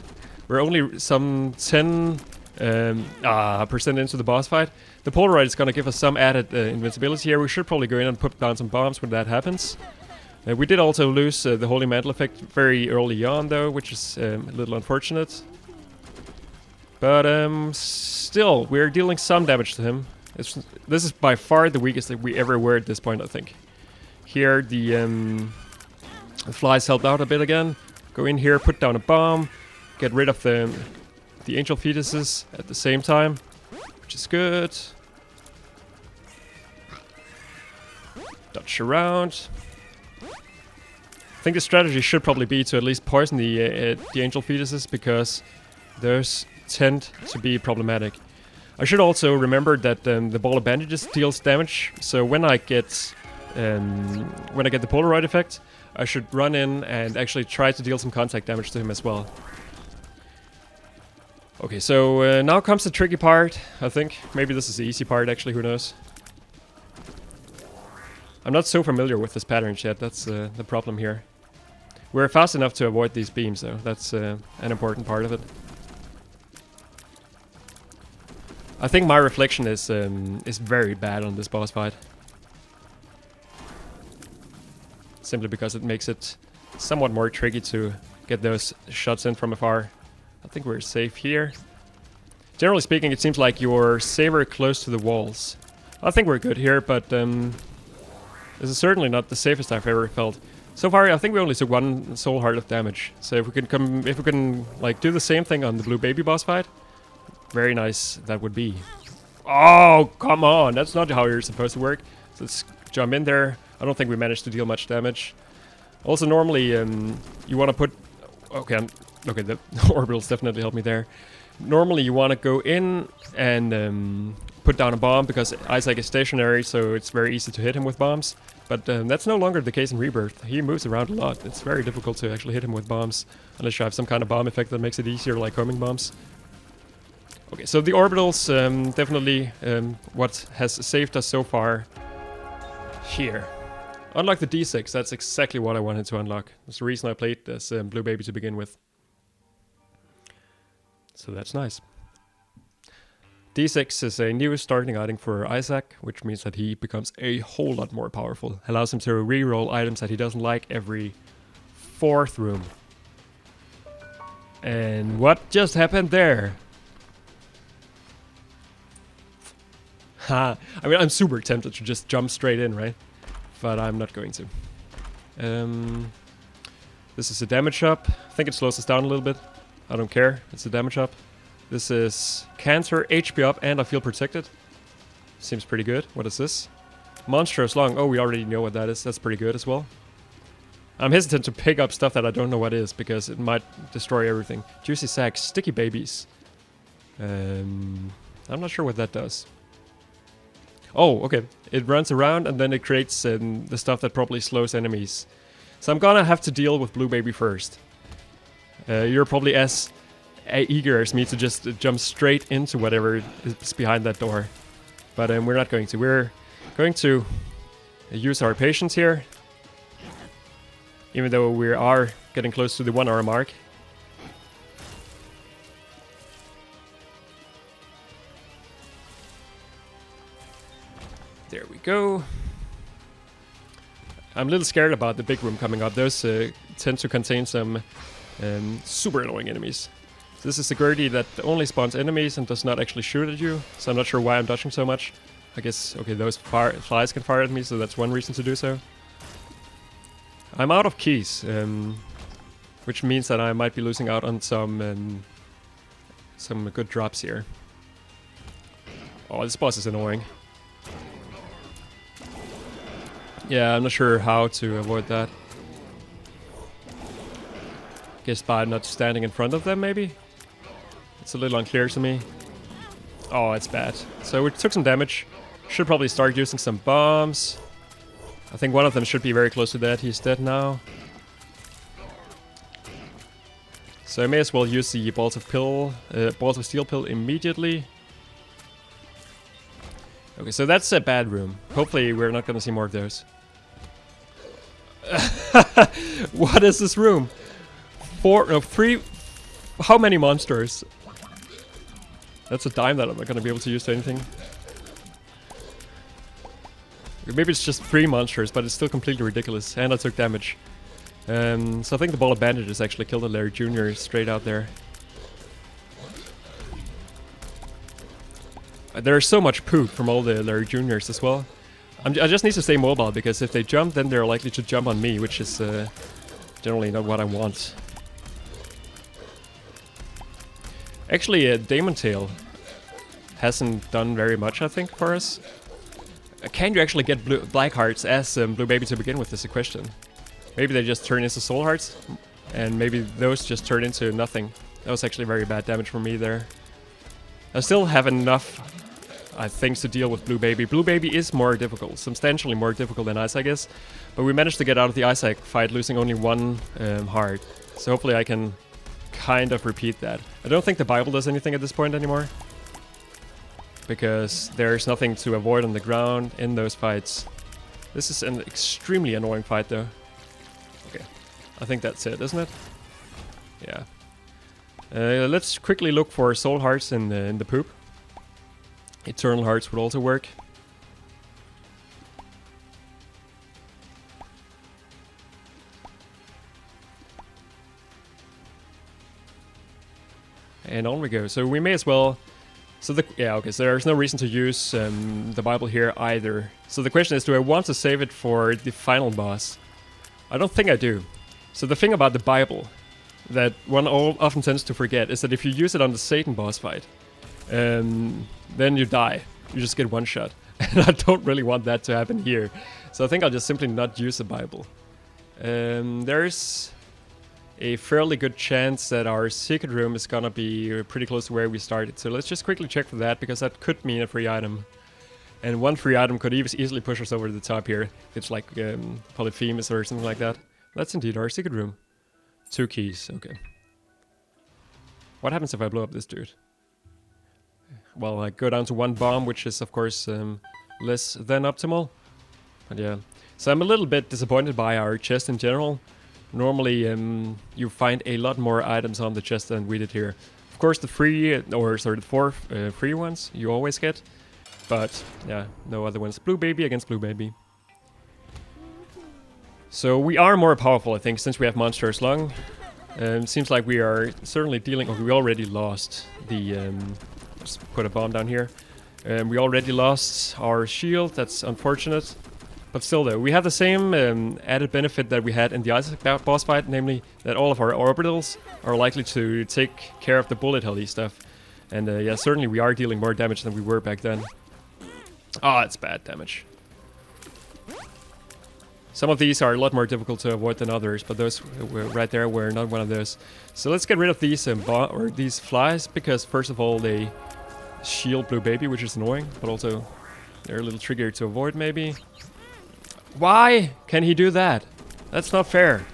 We're only some 10% into the boss fight. The Polaroid is gonna give us some added invincibility here. We should probably go in and put down some bombs when that happens. We did also lose the Holy Mantle effect very early on though, which is a little unfortunate. But still, we're dealing some damage to him. This is by far the weakest that we ever were at this point, I think. Here, the flies helped out a bit again. Go in here, put down a bomb, get rid of the angel fetuses at the same time, which is good. Dodge around. I think the strategy should probably be to at least poison the angel fetuses, because those tend to be problematic. I should also remember that the ball of bandages deals damage, so when I get the Polaroid effect, I should run in and actually try to deal some contact damage to him as well. Okay, so now comes the tricky part, I think. Maybe this is the easy part, actually, who knows. I'm not so familiar with this pattern yet, that's the problem here. We're fast enough to avoid these beams, though. That's an important part of it. I think my reflection is very bad on this boss fight. Simply because it makes it somewhat more tricky to get those shots in from afar. I think we're safe here. Generally speaking, it seems like you're safer close to the walls. I think we're good here, but this is certainly not the safest I've ever felt. So far, I think we only took 1 soul heart of damage. So if we can like do the same thing on the blue baby boss fight, very nice that would be. Oh, come on! That's not how you're supposed to work. So let's jump in there. I don't think we managed to deal much damage. Also, normally you want to put. Okay, the orbitals definitely helped me there. Normally, you want to go in and put down a bomb, because Isaac is stationary, so it's very easy to hit him with bombs. But that's no longer the case in Rebirth. He moves around a lot. It's very difficult to actually hit him with bombs, unless you have some kind of bomb effect that makes it easier, like homing bombs. Okay, so the orbitals, definitely what has saved us so far here. Unlock the D6, that's exactly what I wanted to unlock. That's the reason I played this blue baby to begin with. So that's nice. D6 is a new starting item for Isaac, which means that he becomes a whole lot more powerful. Allows him to reroll items that he doesn't like every 4th room. And what just happened there? Ha! I mean, I'm super tempted to just jump straight in, right? But I'm not going to. This is a damage up. I think it slows us down a little bit. I don't care. It's a damage up. This is cancer, HP up, and I feel protected. Seems pretty good. What is this? Monstrous lung. Oh, we already know what that is. That's pretty good as well. I'm hesitant to pick up stuff that I don't know what is, because it might destroy everything. Juicy sack, sticky babies. I'm not sure what that does. Oh, okay. It runs around and then it creates the stuff that probably slows enemies. So I'm gonna have to deal with Blue Baby first. You're probably as eager as me to just jump straight into whatever is behind that door. But we're not going to. We're going to use our patience here. Even though we are getting close to the 1 hour mark. There we go. I'm a little scared about the big room coming up. Those tend to contain some super annoying enemies. So this is a Gertie that only spawns enemies and does not actually shoot at you. So I'm not sure why I'm dodging so much. I guess, okay, those flies can fire at me, so that's one reason to do so. I'm out of keys, which means that I might be losing out on some good drops here. Oh, this boss is annoying. Yeah, I'm not sure how to avoid that. Guess by not standing in front of them, maybe? It's a little unclear to me. Oh, it's bad. So we took some damage. Should probably start using some bombs. I think one of them should be very close to that. He's dead now. So I may as well use the balls of steel pill immediately. Okay, so that's a bad room. Hopefully we're not gonna see more of those. What is this room? 3. How many monsters? That's a dime that I'm not gonna be able to use to anything. Maybe it's just 3 monsters, but it's still completely ridiculous. And I took damage. So I think the ball of bandages actually killed the Larry Jr. straight out there. There's so much poop from all the Larry Juniors as well. I just need to stay mobile, because if they jump, then they're likely to jump on me, which is generally not what I want. Actually, Demon Tail hasn't done very much, I think, for us. Can you actually get black hearts as Blue Baby to begin with, is a question. Maybe they just turn into soul hearts, and maybe those just turn into nothing. That was actually very bad damage for me there. I still have enough things to deal with Blue Baby. Blue Baby is more difficult, substantially more difficult than Isaac is, but we managed to get out of the Isaac fight losing only 1 heart. So hopefully I can kind of repeat that. I don't think the Bible does anything at this point anymore, because there's nothing to avoid on the ground in those fights. This is an extremely annoying fight though. Okay, I think that's it, isn't it? Yeah. Let's quickly look for soul hearts in the poop. Eternal hearts would also work. And on we go. So we may as well. So there's no reason to use the Bible here either. So the question is, do I want to save it for the final boss? I don't think I do. So the thing about the Bible that one often tends to forget is that if you use it on the Satan boss fight, then you die. You just get one shot. And I don't really want that to happen here. So I think I'll just simply not use the Bible. There's a fairly good chance that our secret room is gonna be pretty close to where we started. So let's just quickly check for that, because that could mean a free item. And one free item could easily push us over to the top here. It's like Polyphemus or something like that. That's indeed our secret room. 2 keys, okay. What happens if I blow up this dude? Well, I go down to 1 bomb, which is of course less than optimal. But yeah, so I'm a little bit disappointed by our chest in general. Normally you find a lot more items on the chest than we did here. Of course the 4 free ones you always get. But yeah, no other ones. Blue Baby against Blue Baby. So we are more powerful, I think, since we have Monster's Lung. Seems like we are certainly dealing... Okay, we already lost the... let's put a bomb down here. We already lost our shield, that's unfortunate. But still though, we have the same added benefit that we had in the Isaac boss fight, namely that all of our orbitals are likely to take care of the bullet heli stuff. And yeah, certainly we are dealing more damage than we were back then. Ah, it's bad damage. Some of these are a lot more difficult to avoid than others, but those right there were not one of those. So let's get rid of these these flies, because first of all they shield Blue Baby, which is annoying, but also they're a little trickier to avoid maybe. Why can he do that? That's not fair.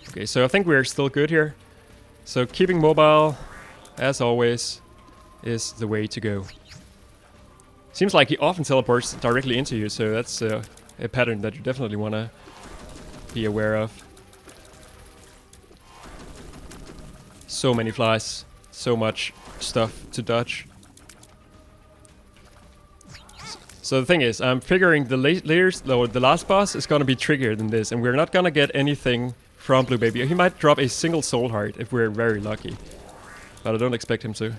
Okay, so I think we're still good here. So keeping mobile, as always, is the way to go. Seems like he often teleports directly into you, so that's a pattern that you definitely want to be aware of. So many flies, so much stuff to dodge. So So the thing is, I'm figuring the last boss is gonna be trickier than this, and we're not gonna get anything from Blue Baby. He might drop a single soul heart if we're very lucky, but I don't expect him to. He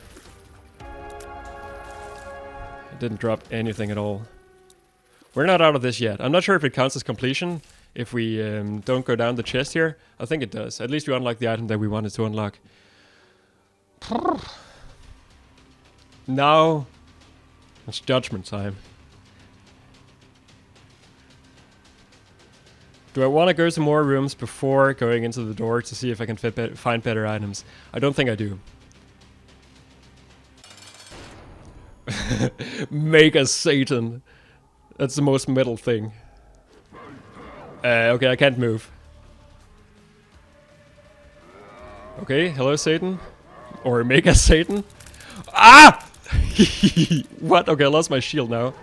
didn't drop anything at all. We're not out of this yet. I'm not sure if it counts as completion if we don't go down the chest here. I think it does. At least we unlock the item that we wanted to unlock. Now it's judgment time. Do I want to go to more rooms before going into the door to see if I can find better items? I don't think I do. Mega Satan. That's the most metal thing. Okay, I can't move. Okay, hello Satan. Or Mega Satan. Ah! What? Okay, I lost my shield now.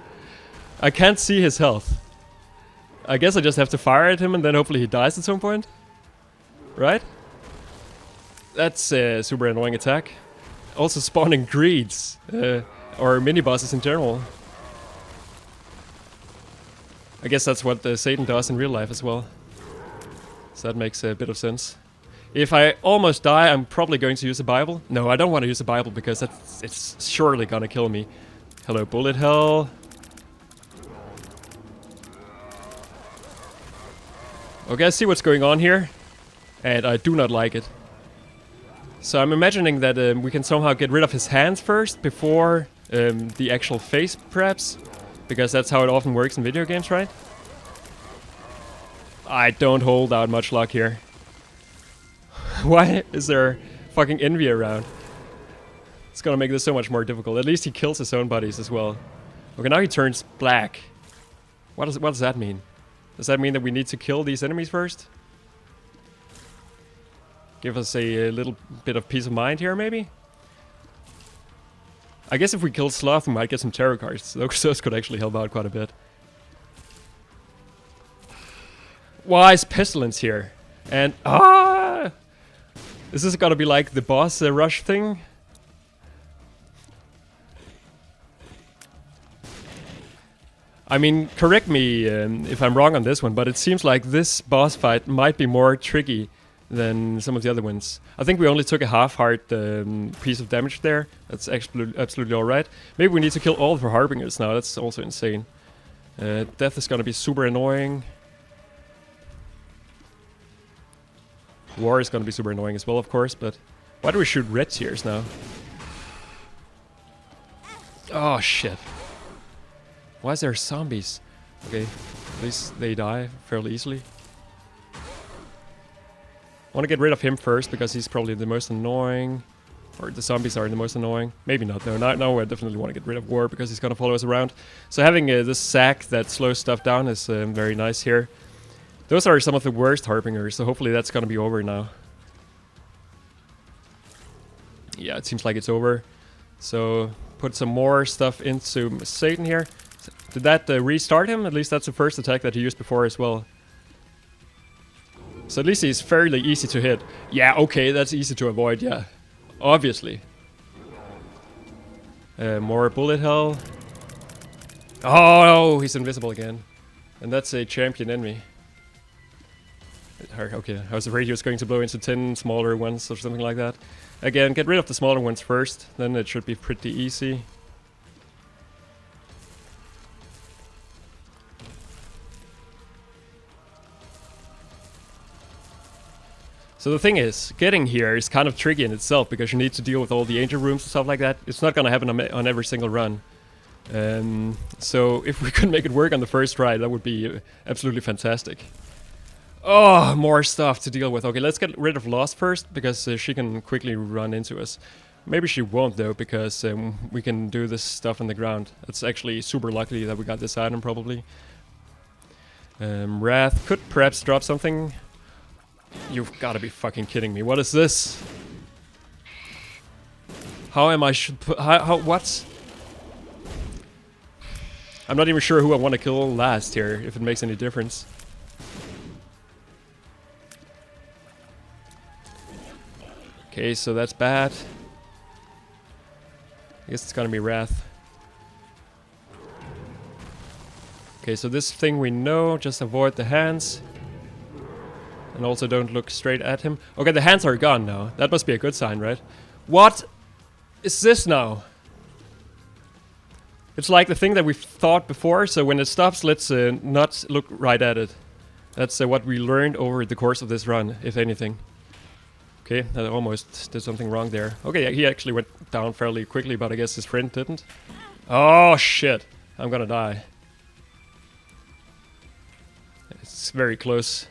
I can't see his health. I guess I just have to fire at him and then hopefully he dies at some point. Right? That's a super annoying attack. Also spawning greeds. Or mini-bosses in general. I guess that's what Satan does in real life as well. So that makes a bit of sense. If I almost die, I'm probably going to use a Bible. No, I don't want to use a Bible because it's surely gonna kill me. Hello, bullet hell. Okay, I see what's going on here. And I do not like it. So I'm imagining that we can somehow get rid of his hands first before the actual face, perhaps. Because that's how it often works in video games, right? I don't hold out much luck here. Why is there fucking envy around? It's gonna make this so much more difficult. At least he kills his own buddies as well. Okay, now he turns black. What does that mean? Does that mean that we need to kill these enemies first? Give us a little bit of peace of mind here, maybe? I guess if we kill Sloth, we might get some tarot cards. Those could actually help out quite a bit. Why is Pestilence here? And is this gonna be like the boss rush thing? I mean, correct me if I'm wrong on this one, but it seems like this boss fight might be more tricky than some of the other ones. I think we only took a half-heart piece of damage there. That's absolutely alright. Maybe we need to kill all of our Harbingers now. That's also insane. Death is gonna be super annoying. War is gonna be super annoying as well, of course, but... Why do we shoot red tears now? Oh, shit. Why is there zombies? Okay, at least they die fairly easily. I want to get rid of him first because he's probably the most annoying. Or the zombies are the most annoying. Maybe not though. Now I definitely want to get rid of War because he's gonna follow us around. So having this sack that slows stuff down is very nice here. Those are some of the worst Harbingers, so hopefully that's gonna be over now. Yeah, it seems like it's over. So put some more stuff into Satan here. Did that restart him? At least that's the first attack that he used before as well. So at least he's fairly easy to hit. Yeah, okay, that's easy to avoid, yeah. Obviously. More bullet hell. Oh, he's invisible again. And that's a champion enemy. Okay, I was afraid he was going to blow into 10 smaller ones or something like that. Again, get rid of the smaller ones first, then it should be pretty easy. So the thing is, getting here is kind of tricky in itself because you need to deal with all the angel rooms and stuff like that. It's not gonna happen on every single run. So if we could make it work on the first try, that would be absolutely fantastic. Oh, more stuff to deal with. Okay, let's get rid of Lost first because she can quickly run into us. Maybe she won't though because we can do this stuff on the ground. It's actually super lucky that we got this item probably. Wrath could perhaps drop something. You've got to be fucking kidding me. What is this? How am I what? I'm not even sure who I want to kill last here, if it makes any difference. Okay, so that's bad. I guess it's gonna be Wrath. Okay, so this thing we know, just avoid the hands. And also don't look straight at him. Okay, the hands are gone now. That must be a good sign, right? What is this now? It's like the thing that we thought before, so when it stops, let's not look right at it. That's what we learned over the course of this run, if anything. Okay, I almost did something wrong there. Okay, he actually went down fairly quickly, but I guess his friend didn't. Oh, shit. I'm gonna die. It's very close.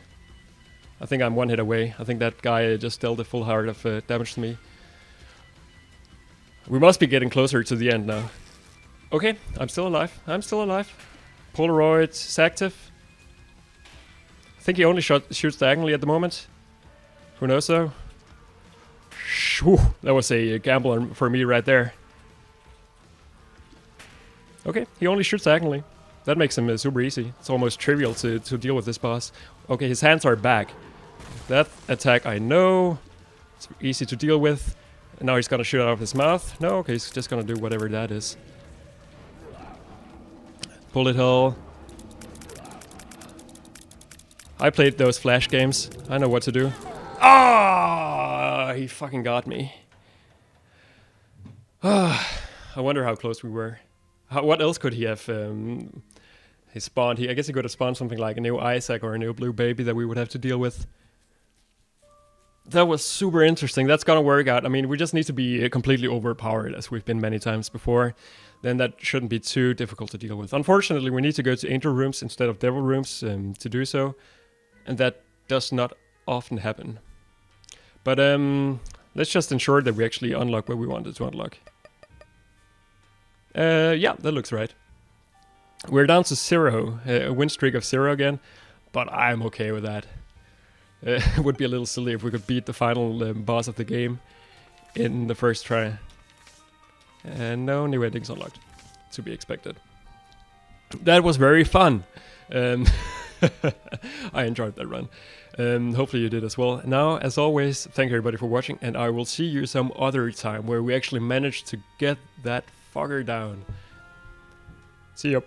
I think I'm one hit away. I think that guy just dealt a full heart of damage to me. We must be getting closer to the end now. Okay, I'm still alive. I'm still alive. Polaroid, Sactive. I think he only shoots diagonally at the moment. Who knows though? Whew, that was a gamble for me right there. Okay, he only shoots diagonally. That makes him super easy. It's almost trivial to deal with this boss. Okay, his hands are back. That attack I know. It's easy to deal with. And now he's gonna shoot out of his mouth. No, okay, he's just gonna do whatever that is. Bullet hole. I played those Flash games. I know what to do. Ah, he fucking got me. I wonder how close we were. What else could he have he spawned? I guess he could have spawned something like a new Isaac or a new Blue Baby that we would have to deal with. That was super interesting. That's gonna work out. I mean, we just need to be completely overpowered, as we've been many times before. Then that shouldn't be too difficult to deal with. Unfortunately, we need to go to Angel Rooms instead of Devil Rooms to do so. And that does not often happen. But let's just ensure that we actually unlock what we wanted to unlock. Yeah, that looks right. We're down to 0, a win streak of 0 again, but I'm okay with that. It would be a little silly if we could beat the final boss of the game in the first try. And no new endings unlocked, to be expected. That was very fun. I enjoyed that run. Hopefully you did as well. Now, as always, thank you everybody for watching, and I will see you some other time where we actually manage to get that fucker down. See ya.